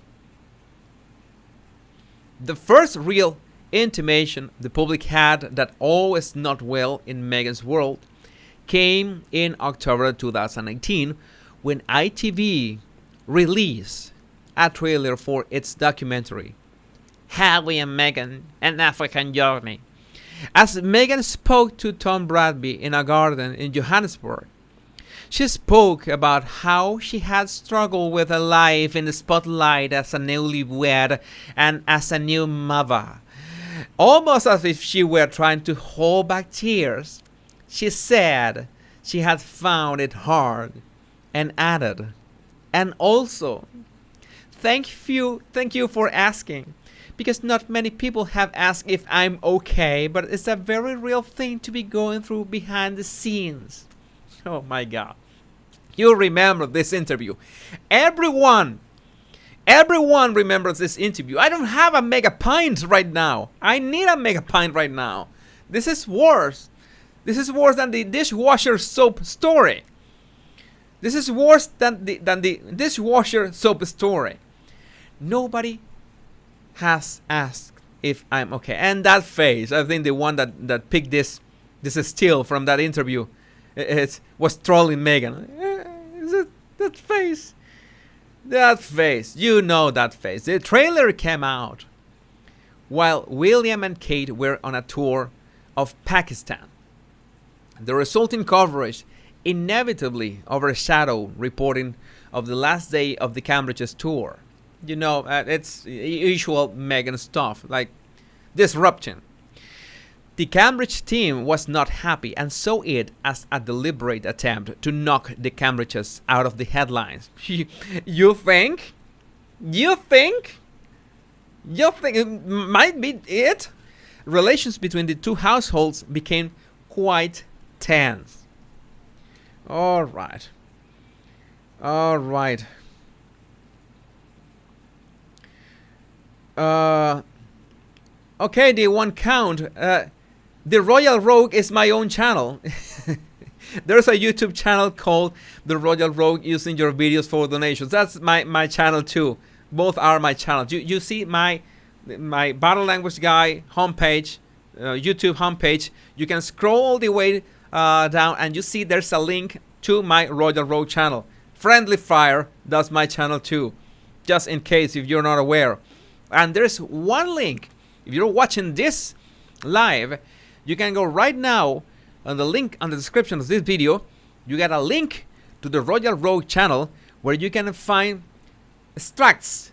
A: The first real intimation the public had that all is not well in Meghan's world came in October 2018 when ITV released a trailer for its documentary, Harry and Meghan, An African Journey. As Meghan spoke to Tom Bradby in a garden in Johannesburg, she spoke about how she had struggled with a life in the spotlight as a newlywed and as a new mother. Almost as if she were trying to hold back tears, she said she had found it hard and added, and also, thank you for asking, because not many people have asked if I'm okay, but it's a very real thing to be going through behind the scenes. Oh my God. You remember this interview. Everyone remembers this interview. I don't have a mega pint right now. I need a mega pint right now This is worse. This is worse than the dishwasher soap story. This is worse than the dishwasher soap story. Nobody has asked if I'm okay. And that face, I think the one that picked this still from that interview, it was trolling Meghan. That face. That face. You know that face. The trailer came out while William and Kate were on a tour of Pakistan. The resulting coverage inevitably overshadowed reporting of the last day of the Cambridge's tour. You know, it's usual Meghan stuff, like disruption. The Cambridge team was not happy and saw it as a deliberate attempt to knock the Cambridges out of the headlines. You think? You think it might be it? Relations between the two households became quite tense. All right. Okay, the one count. The Royal Rogue is my own channel. There's a YouTube channel called The Royal Rogue, using your videos for donations. That's my channel too. Both are my channels. You see my Battle Language Guy homepage, YouTube homepage. You can scroll all the way down and you see there's a link to my Royal Rogue channel. Friendly Fire, that's my channel too, just in case if you're not aware. And there's one link. If you're watching this live, you can go right now on the link on the description of this video. You got a link to the Royal Rogue channel where you can find extracts,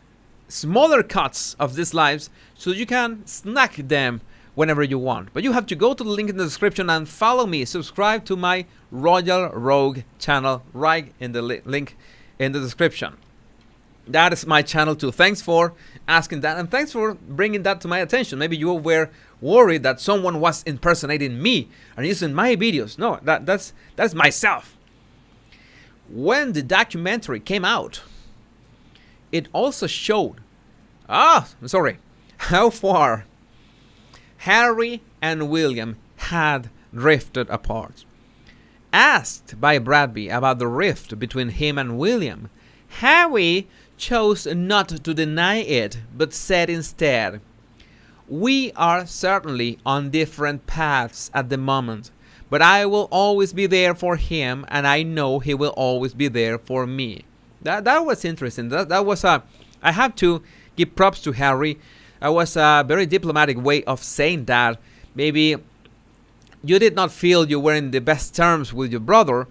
A: smaller cuts of these lives, so you can snack them whenever you want. But you have to go to the link in the description and follow me. Subscribe to my Royal Rogue channel right in the link in the description. That is my channel too. Thanks for asking that, and thanks for bringing that to my attention. Maybe you were worried that someone was impersonating me and using my videos. No, that's myself. When the documentary came out, it also showed how far Harry and William had drifted apart. Asked by Bradby about the rift between him and William, Harry chose not to deny it, but said instead, "We are certainly on different paths at the moment, but I will always be there for him, and I know he will always be there for me." That was interesting. That was I have to give props to Harry. That was a very diplomatic way of saying that. Maybe you did not feel you were in the best terms with your brother,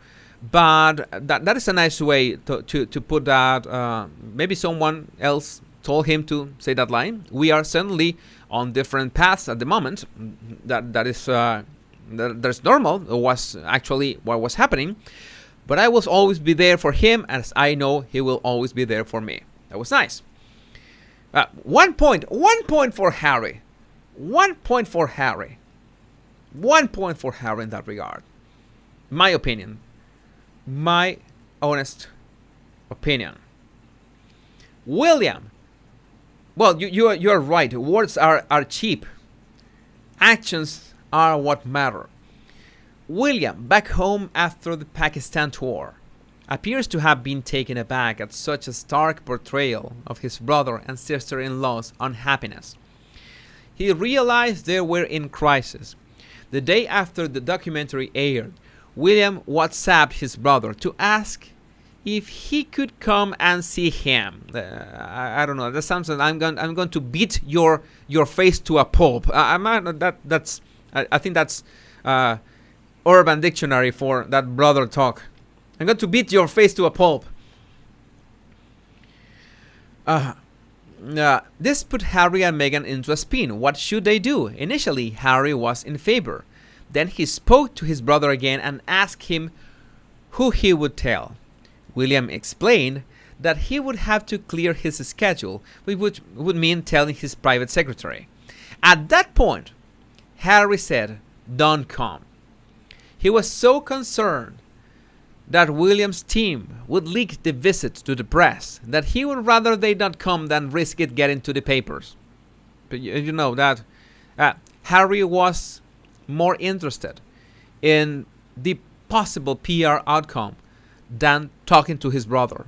A: but that is a nice way to put that. Maybe someone else told him to say that line. We are certainly on different paths at the moment. That's normal. It was actually what was happening. But I will always be there for him, as I know he will always be there for me. That was nice. 1 point for Harry. 1 point for Harry. 1 point for Harry in that regard. My opinion. My honest opinion. William. Well, you are right. Words are cheap. Actions are what matter. William, back home after the Pakistan tour, appears to have been taken aback at such a stark portrayal of his brother and sister-in-law's unhappiness. He realized they were in crisis. The day after the documentary aired, William WhatsApped his brother to ask if he could come and see him. I don't know. That sounds like I'm going to beat your face to a pulp. I think that's Urban Dictionary for that brother talk. I'm going to beat your face to a pulp. This put Harry and Meghan into a spin. What should they do? Initially, Harry was in favor. Then he spoke to his brother again and asked him who he would tell. William explained that he would have to clear his schedule, which would mean telling his private secretary. At that point, Harry said, "Don't come." He was so concerned that William's team would leak the visit to the press that he would rather they not come than risk it getting to the papers. But you know that Harry was more interested in the possible PR outcome than talking to his brother.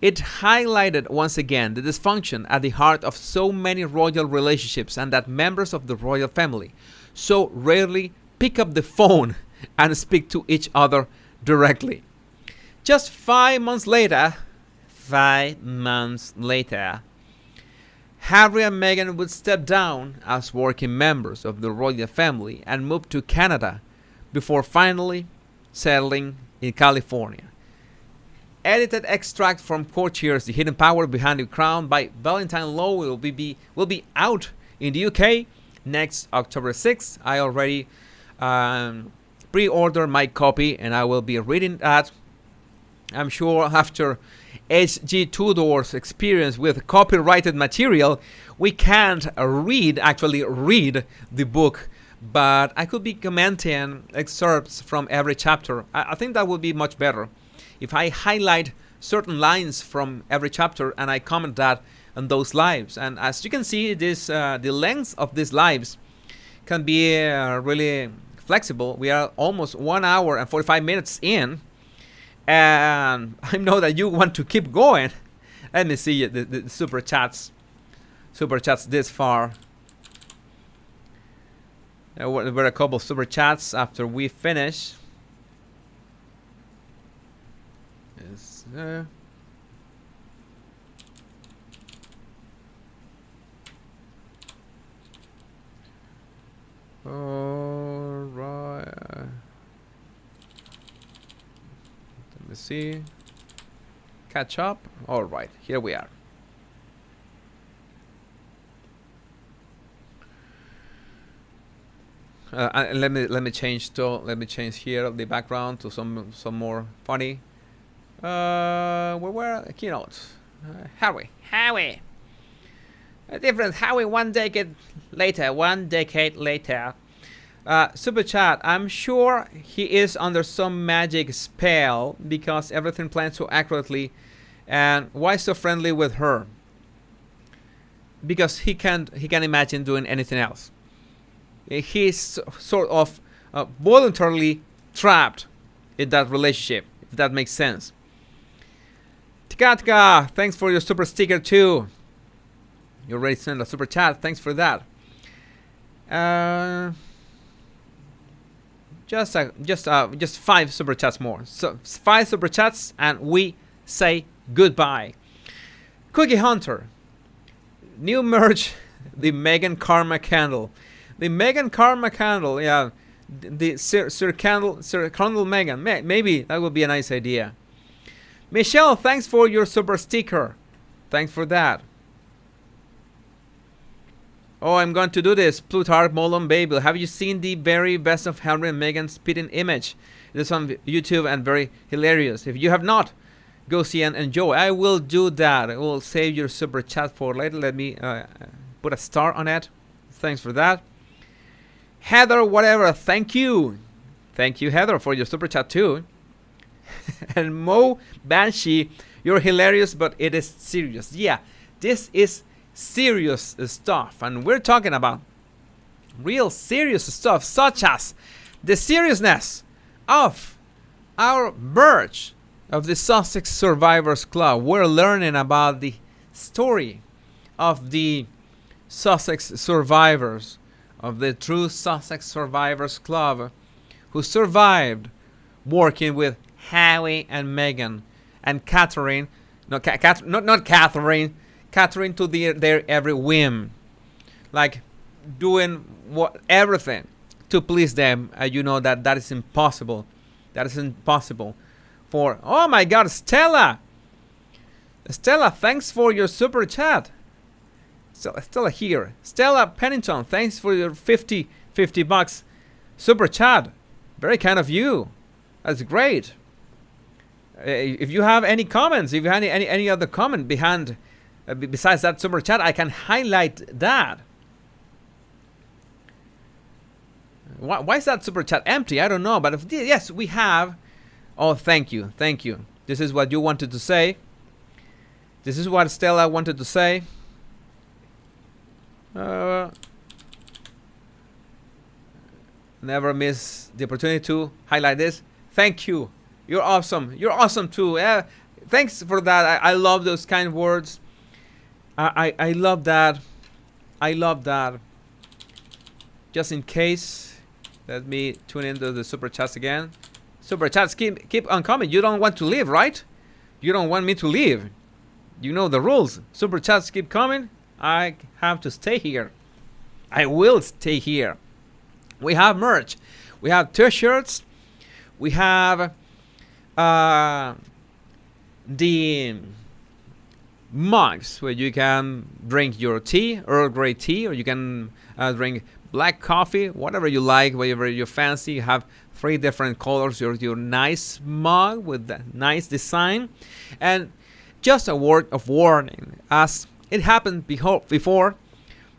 A: It highlighted once again the dysfunction at the heart of so many royal relationships, and that members of the royal family so rarely pick up the phone and speak to each other directly. Just 5 months later, Harry and Meghan would step down as working members of the royal family and move to Canada before finally settling in California. Edited extract from Courtiers: The Hidden Power Behind the Crown by Valentine Lowe will be out in the UK next October 6th. I already pre-ordered my copy, and I will be reading that. I'm sure after H.G. Tudor's experience with copyrighted material, we can't actually read the book, but I could be commenting excerpts from every chapter. I think that would be much better if I highlight certain lines from every chapter and I comment that on those lives. And as you can see, this the length of these lives can be really flexible. We are almost 1 hour and 45 minutes in, and I know that you want to keep going. Let me see the super chats this far. There were a couple super chats after we finish. Yes, all right. Let me see. Catch up. All right, here we are. Let me change here the background to some more funny. Where were keynotes? Harry. A different Harry 1 decade later. Super chat. I'm sure he is under some magic spell because everything planned so accurately. And why so friendly with her? Because he can imagine doing anything else. He's sort of voluntarily trapped in that relationship, if that makes sense. Tikatka, thanks for your super sticker too. You already sent a super chat. Thanks for that. Just 5 super chats more. So 5 super chats and we say goodbye. Cookie Hunter, new merch, the Meghan Karma candle. The Meghan Karma candle, yeah. The Sir Candle Meghan. Maybe that would be a nice idea. Michelle, thanks for your super sticker. Thanks for that. Oh, I'm going to do this. Plutarch Molon Babel. Have you seen the very best of Harry and Meghan spitting image? It is on YouTube and very hilarious. If you have not, go see and enjoy. I will do that. I will save your super chat for later. Let me put a star on it. Thanks for that. Heather, whatever. Thank you. Thank you, Heather, for your super chat too. And Mo Banshee, you're hilarious, but it is serious. Yeah, this is serious stuff, and we're talking about real serious stuff, such as the seriousness of our merch of the Sussex Survivors Club. We're learning about the story of the Sussex Survivors, of the true Sussex Survivors Club, who survived working with Harry and Meghan and Catherine, not Catherine, Catherine to their every whim, like doing everything to please them. You know that is impossible. That is impossible. For oh my God, Stella, thanks for your super chat. Stella here. Stella Pennington, thanks for your 50 bucks super chat. Very kind of you. That's great. If you have any comments, if you have any other comment behind, besides that super chat, I can highlight that. Why is that super chat empty? I don't know. But yes, we have. Oh, thank you. This is what you wanted to say. This is what Stella wanted to say. never miss the opportunity to highlight this. Thank you. You're awesome. You're awesome too. Thanks for that. I love those kind of words. I love that. I love that. Just in case, let me tune into the super chats again. Super chats keep on coming. You don't want to leave, right? You don't want me to leave. You know the rules. Super chats keep coming. I have to stay here. I will stay here. We have merch. We have t-shirts. We have the mugs where you can drink your tea, Earl Grey tea, or you can drink black coffee, whatever you like, whatever you fancy. You have 3 different colors. Your nice mug with that nice design. And just a word of warning, as it happened before,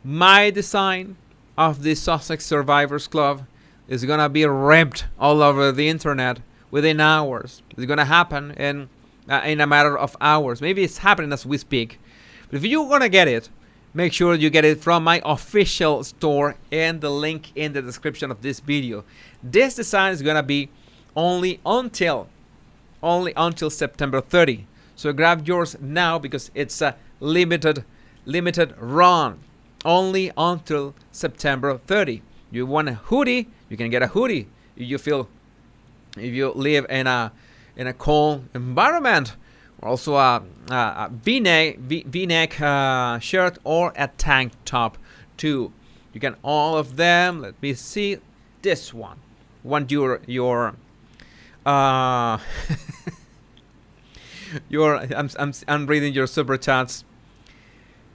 A: my design of the Sussex Survivors Club is gonna be ripped all over the internet within hours. It's gonna happen in a matter of hours. Maybe it's happening as we speak. But if you're gonna get it, make sure you get it from my official store and the link in the description of this video. This design is gonna be only until September 30. So grab yours now because it's a limited run. Only until September 30. You want a hoodie, you can get a hoodie. If you live in a cold environment, or also a V-neck shirt or a tank top too. You can all of them. Let me see this one. Want your I'm reading your super chats.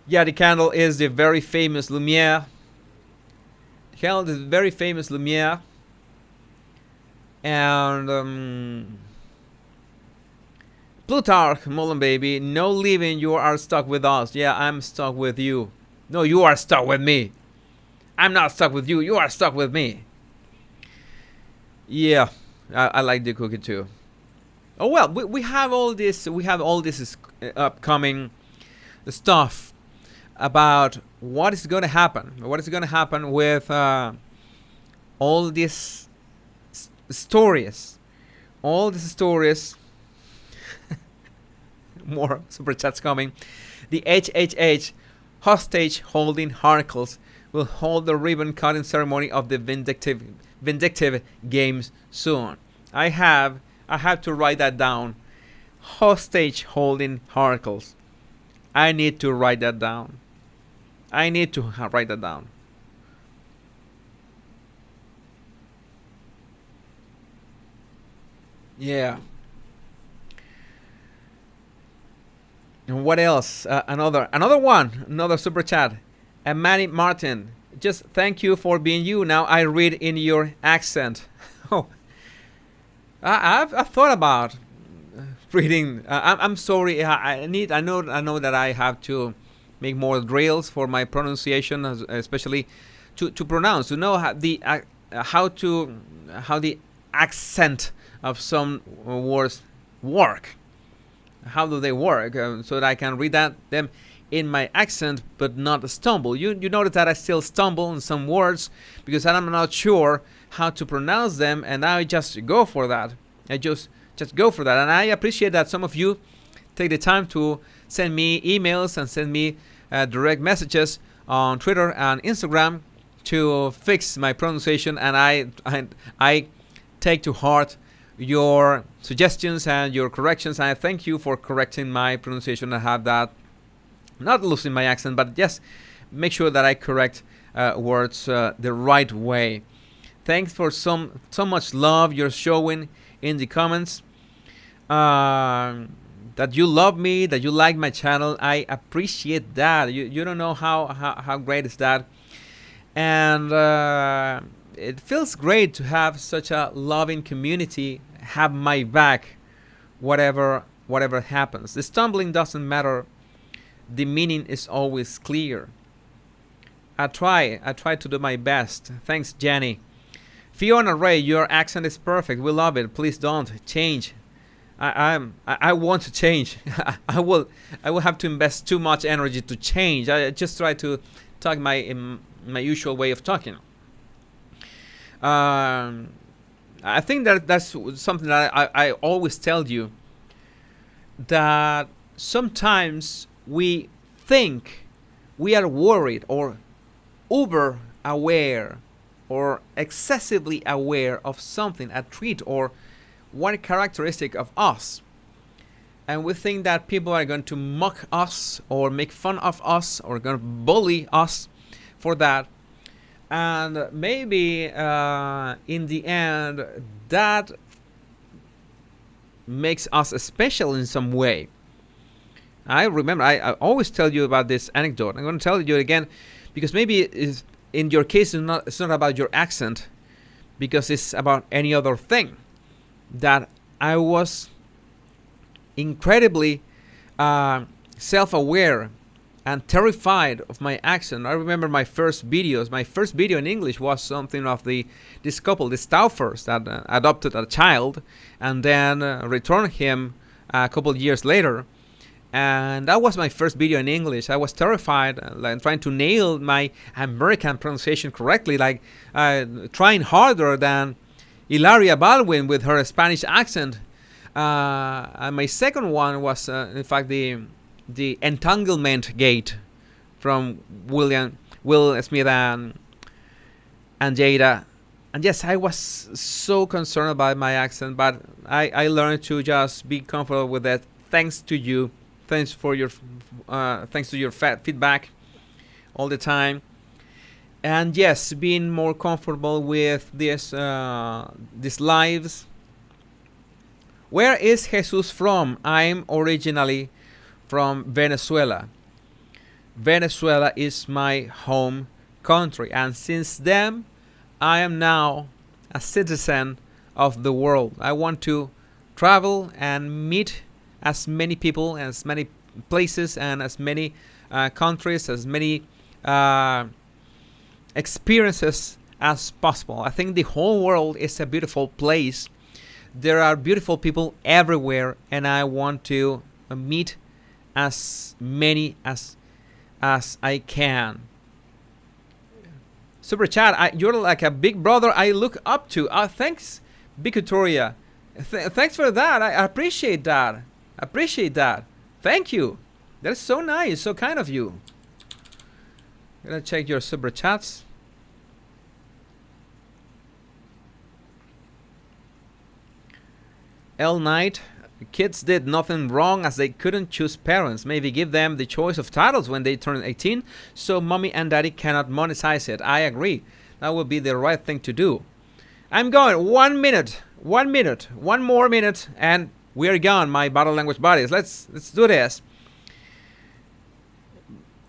A: Yeah, the candle is the very famous Lumiere. The candle is very famous Lumiere. And Plutarch, Mullen baby, no leaving. You are stuck with us. Yeah, I'm stuck with you. No, you are stuck with me. I'm not stuck with you. You are stuck with me. Yeah, I like the cookie too. Oh well, we have all this. We have all this upcoming stuff about what is going to happen. What is going to happen with all these stories. All these stories. More super chats coming. The HHH hostage holding Harkles will hold the ribbon cutting ceremony of the vindictive games soon. I have to write that down. Hostage holding Harkles. I need to write that down. I need to write that down. Yeah. And what else? Another super chat. Manny Martin. Just thank you for being you. Now I read in your accent. Oh, I've thought about reading. I'm sorry. I know that I have to make more drills for my pronunciation, especially to pronounce. To know how the accent of some words work. How do they work? So that I can read them in my accent, but not stumble. You notice that I still stumble on some words because I'm not sure how to pronounce them, and I just go for that. I just go for that, and I appreciate that some of you take the time to send me emails and send me direct messages on Twitter and Instagram to fix my pronunciation, and I take to heart your suggestions and your corrections. And I thank you for correcting my pronunciation. I have that, not losing my accent, but just make sure that I correct words the right way. Thanks for so much love you're showing in the comments. That you love me, that you like my channel. I appreciate that. You don't know how great is that. And it feels great to have such a loving community have my back, whatever happens. The stumbling doesn't matter. The meaning is always clear. I try to do my best. Thanks, Jenny. Fiona Ray, your accent is perfect. We love it. Please don't change. I want to change. I will have to invest too much energy to change. I just try to talk my usual way of talking. I think that that's something that I always tell you, that sometimes we think we are worried or uber aware or excessively aware of something, a trait or one characteristic of us. And we think that people are going to mock us or make fun of us or going to bully us for that. And maybe in the end, that makes us special in some way. I remember, I always tell you about this anecdote. I'm going to tell you again because maybe in your case, it's not about your accent, because it's about any other thing. That I was incredibly self-aware and terrified of my accent. I remember my first videos. My first video in English was something of this couple, the Stauffers, that adopted a child and then returned him a couple years later. And that was my first video in English. I was terrified, like trying to nail my American pronunciation correctly, like trying harder than Hilaria Baldwin with her Spanish accent. And my second one was, in fact, the Entanglement Gate from Will Smith and Jada. And yes, I was so concerned about my accent, but I learned to just be comfortable with that. Thanks to you. Thanks to your feedback all the time. And yes, being more comfortable with these lives. Where is Jesus from? I'm originally from Venezuela. Venezuela is my home country, and since then I am now a citizen of the world. I want to travel and meet as many people, as many places, and as many countries, as many experiences as possible. I think the whole world is a beautiful place. There are beautiful people everywhere, and I want to meet as many as I can. Super chat, you're like a big brother I look up to. Thanks, Big Victoria. Thanks for that. I appreciate that. Thank you. That's so nice, so kind of you. I'm gonna check your super chats. L Knight, kids did nothing wrong as they couldn't choose parents. Maybe give them the choice of titles when they turn 18 so mommy and daddy cannot monetize it. I agree. That would be the right thing to do. I'm going 1 minute. 1 minute. One more minute and we're gone, my battle language buddies. Let's do this.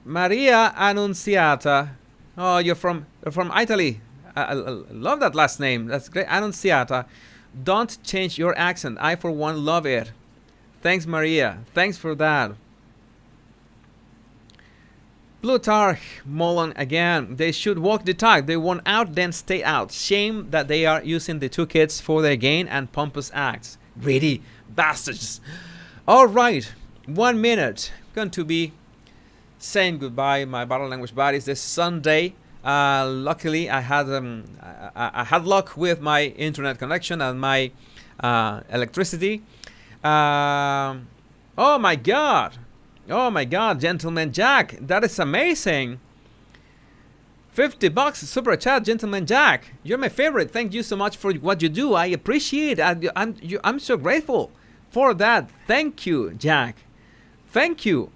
A: Maria Annunziata. Oh, you're from Italy. I love that last name. That's great. Annunziata. Don't change your accent. I, for one, love it. Thanks, Maria. Thanks for that. Plutarch Mullen again. They should walk the talk. They want out, then stay out. Shame that they are using the two kids for their gain and pompous acts. Really? Bastards. All right, 1 minute. Going to be saying goodbye, my battle language buddies. This Sunday, luckily I had luck with my internet connection and my electricity. Oh my god, Gentleman Jack, that is amazing. $50 super chat, Gentleman Jack. You're my favorite. Thank you so much for what you do. I appreciate it. I'm so grateful for that. Thank you, Jack. Thank you.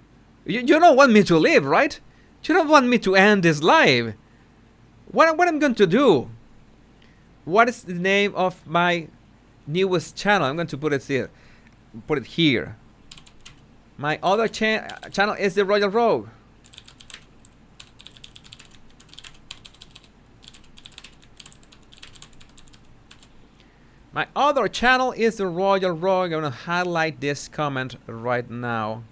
A: You don't want me to live, right? You don't want me to end this live. What I'm going to do? What is the name of my newest channel? I'm going to put it here. Put it here. My other channel is the Royal Rogue. My other channel is the Royal Rogue. I'm going to highlight this comment right now.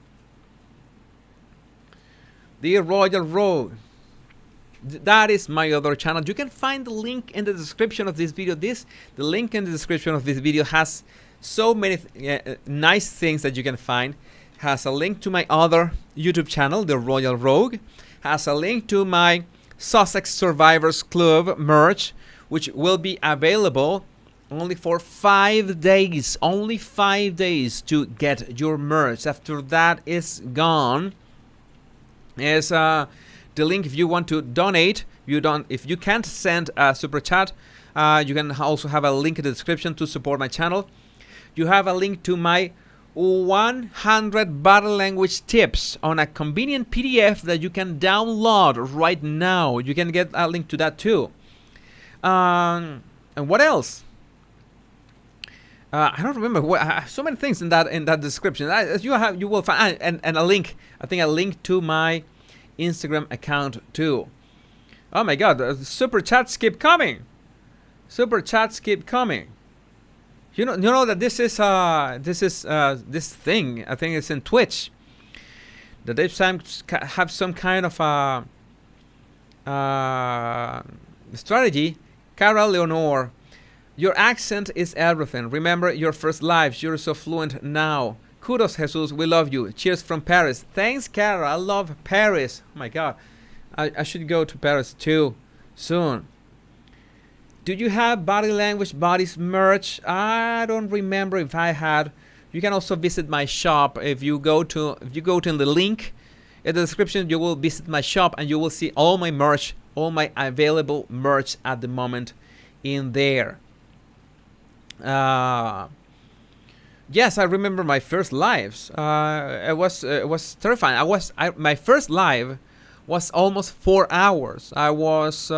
A: The Royal Rogue. That is my other channel. You can find the link in the description of this video. The link in the description of this video has so many nice things that you can find. Has a link to my other YouTube channel, the Royal Rogue. Has a link to my Sussex Survivors Club merch, which will be available only for 5 days. Only 5 days to get your merch. After that is gone. Is the link if you want to donate. If you can't send a super chat, you can also have a link in the description to support my channel. You have a link to my 100 body language tips on a convenient PDF that you can download right now. You can get a link to that too. And what else? I don't remember. So many things in that description. You will find and a link. I think a link to my Instagram account too. Oh my God! Super chats keep coming. Super chats keep coming. You know that this this thing. I think it's in Twitch. That they have some kind of strategy. Cara Leonor, your accent is everything. Remember your first lives. You're so fluent now. Kudos, Jesus. We love you. Cheers from Paris. Thanks, Cara. I love Paris. Oh my God. I should go to Paris too soon. Do you have body language bodies merch? I don't remember if I had. You can also visit my shop. If you go to the link in the description, you will visit my shop and you will see all my merch, all my available merch at the moment in there. Yes, I remember my first lives. It was terrifying. My first live was almost 4 hours. I was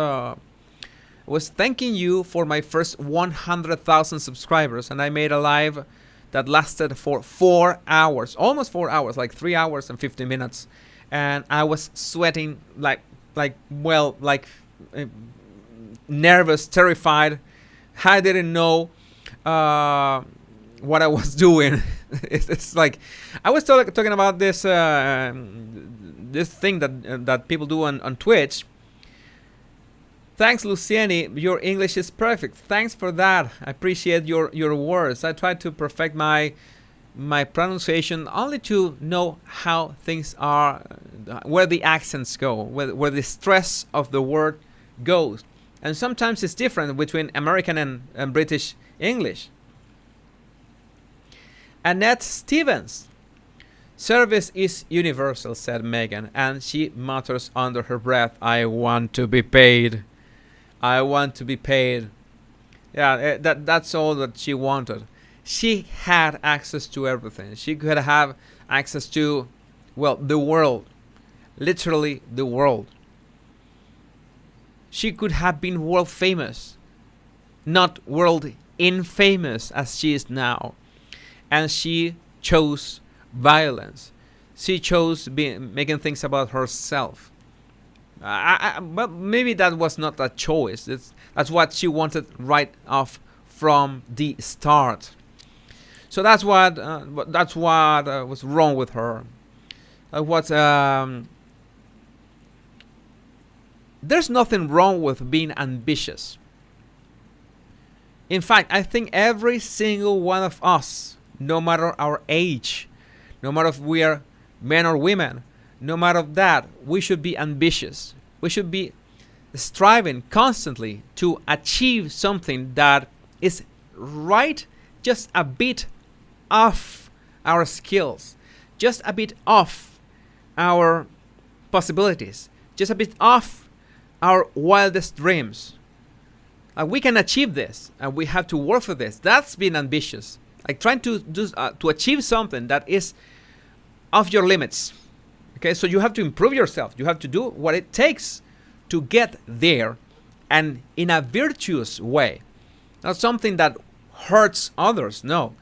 A: thanking you for my first 100,000 subscribers, and I made a live that lasted for 4 hours, almost 4 hours, like 3 hours and 50 minutes, and I was sweating like nervous, terrified. I didn't know what I was doing. It's like I was talking about this this thing that people do on Twitch. Thanks, Luciani. Your English is perfect. Thanks for that. I appreciate your words. I try to perfect my pronunciation only to know how things are, where the accents go, where the stress of the word goes. And sometimes it's different between American and British English. Annette Stevens. Service is universal, said Meghan, and she mutters under her breath, I want to be paid. I want to be paid. Yeah, that's all that she wanted. She had access to everything. She could have access to, well, the world. Literally the world. She could have been world famous. Not world infamous as she is now. And she chose violence. She chose making things about herself. But maybe that was not a choice. That's what she wanted right off from the start. So that's what was wrong with her. There's nothing wrong with being ambitious. In fact, I think every single one of us, no matter our age, no matter if we are men or women, no matter that, we should be ambitious. We should be striving constantly to achieve something that is right just a bit off our skills, just a bit off our possibilities, just a bit off our wildest dreams. We can achieve this, and we have to work for this. That's being ambitious. Like trying to achieve something that is off your limits. Okay, so you have to improve yourself. You have to do what it takes to get there, and in a virtuous way. Not something that hurts others, no.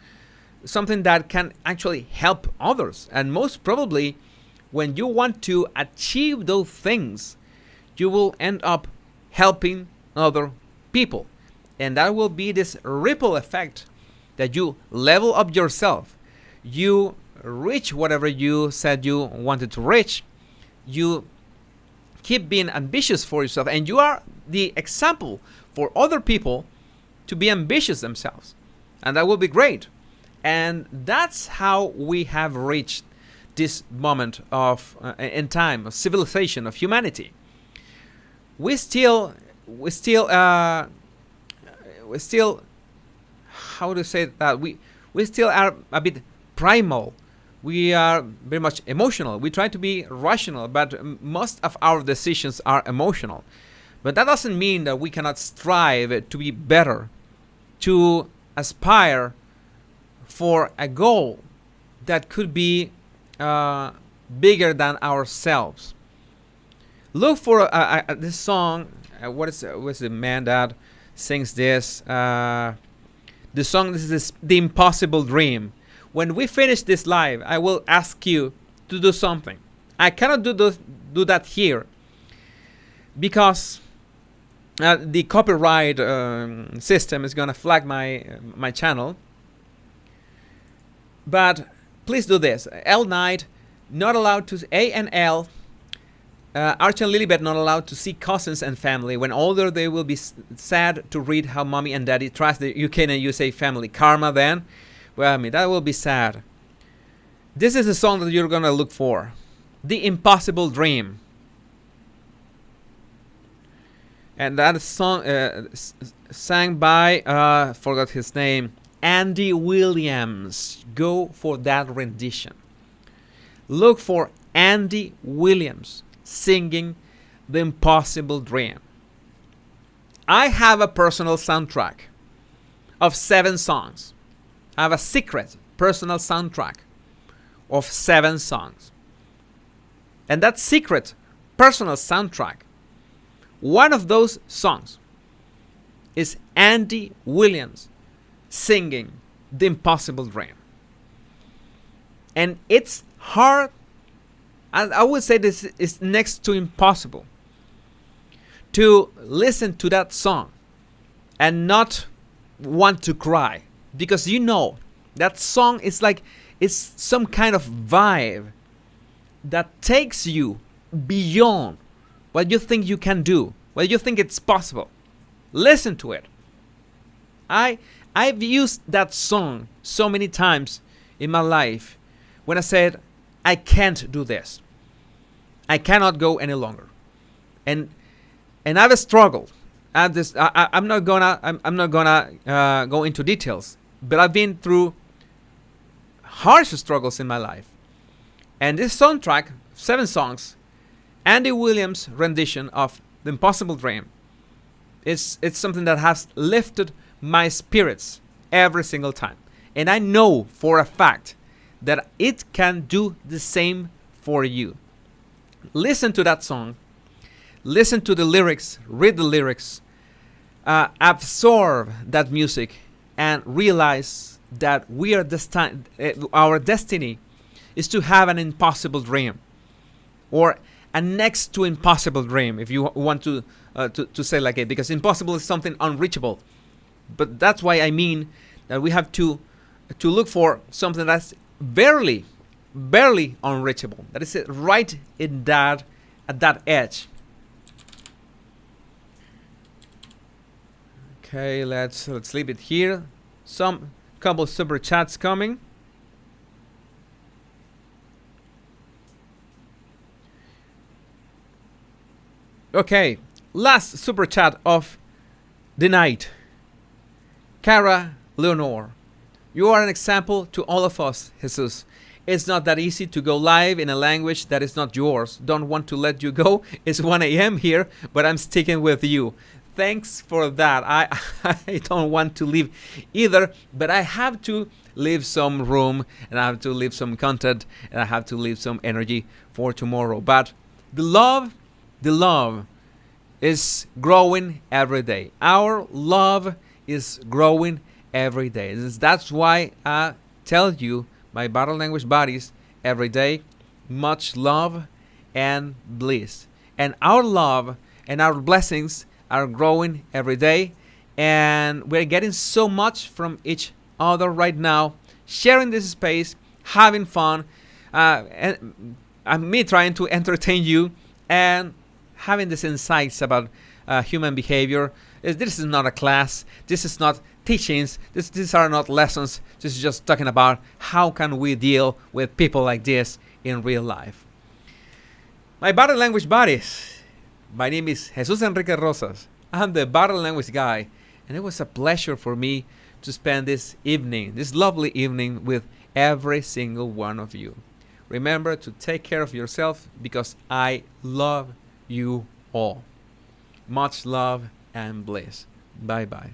A: Something that can actually help others. And most probably, when you want to achieve those things, you will end up helping other people. And that will be this ripple effect that you level up yourself. You reach whatever you said you wanted to reach. You keep being ambitious for yourself, and you are the example for other people to be ambitious themselves, and that will be great. And that's how we have reached this moment of in time of civilization, of humanity. We still we still, how to say that, we still are a bit primal. We are very much emotional. We try to be rational, but most of our decisions are emotional. But that doesn't mean that we cannot strive to be better, to aspire for a goal that could be bigger than ourselves. Look for this song. What's the man that sings this? The song, this is The Impossible Dream. When we finish this live, I will ask you to do something. I cannot do that here because the copyright system is gonna flag my channel. But please do this. L Knight, not allowed to, A and L, Archie and Lilibet not allowed to see cousins and family. When older, they will be sad to read how mommy and daddy trust the UK and USA family. Karma then. Well, I mean, that will be sad. This is the song that you're gonna look for. The Impossible Dream. And that song sang by, forgot his name, Andy Williams. Go for that rendition. Look for Andy Williams singing The Impossible Dream. I have a personal soundtrack of 7 songs. I have a secret personal soundtrack of 7 songs. And that secret personal soundtrack, one of those songs is Andy Williams singing The Impossible Dream. And it's hard, and I would say this is next to impossible, to listen to that song and not want to cry. Because you know, that song is like, it's some kind of vibe that takes you beyond what you think you can do, what you think it's possible. Listen to it. I've used that song so many times in my life when I said, I can't do this. I cannot go any longer. And I've struggled at this. I'm not gonna go into details, but I've been through harsh struggles in my life. And this soundtrack, 7 songs, Andy Williams' rendition of The Impossible Dream, it's something that has lifted my spirits every single time. And I know for a fact that it can do the same for you. Listen to that song. Listen to the lyrics. Read the lyrics. Absorb that music and realize that we are our destiny is to have an impossible dream, or a next to impossible dream, if you want to say like it, because impossible is something unreachable. But that's why I mean that we have to look for something that's barely unreachable. That is it, right in that, at that edge. Okay, let's leave it here. Some couple super chats coming. Okay, last super chat of the night. Cara Leonor, you are an example to all of us, Jesus. It's not that easy to go live in a language that is not yours. Don't want to let you go. It's 1 a.m. here, but I'm sticking with you. Thanks for that. I don't want to leave either, but I have to leave some room, and I have to leave some content, and I have to leave some energy for tomorrow. But the love is growing every day. Our love is growing every day. That's why I tell you, my body language buddies, every day, much love and bliss. And our love and our blessings are growing every day, and we're getting so much from each other right now, sharing this space, having fun, and me trying to entertain you and having these insights about human behavior. This is not a class. This is not teachings. These are not lessons. This is just talking about how can we deal with people like this in real life. My body language buddies, my name is Jesus Enrique Rosas. I'm the body language guy, And it was a pleasure for me to spend this evening, this lovely evening, with every single one of you. Remember to take care of yourself because I love you all. Much love and bliss. Bye bye.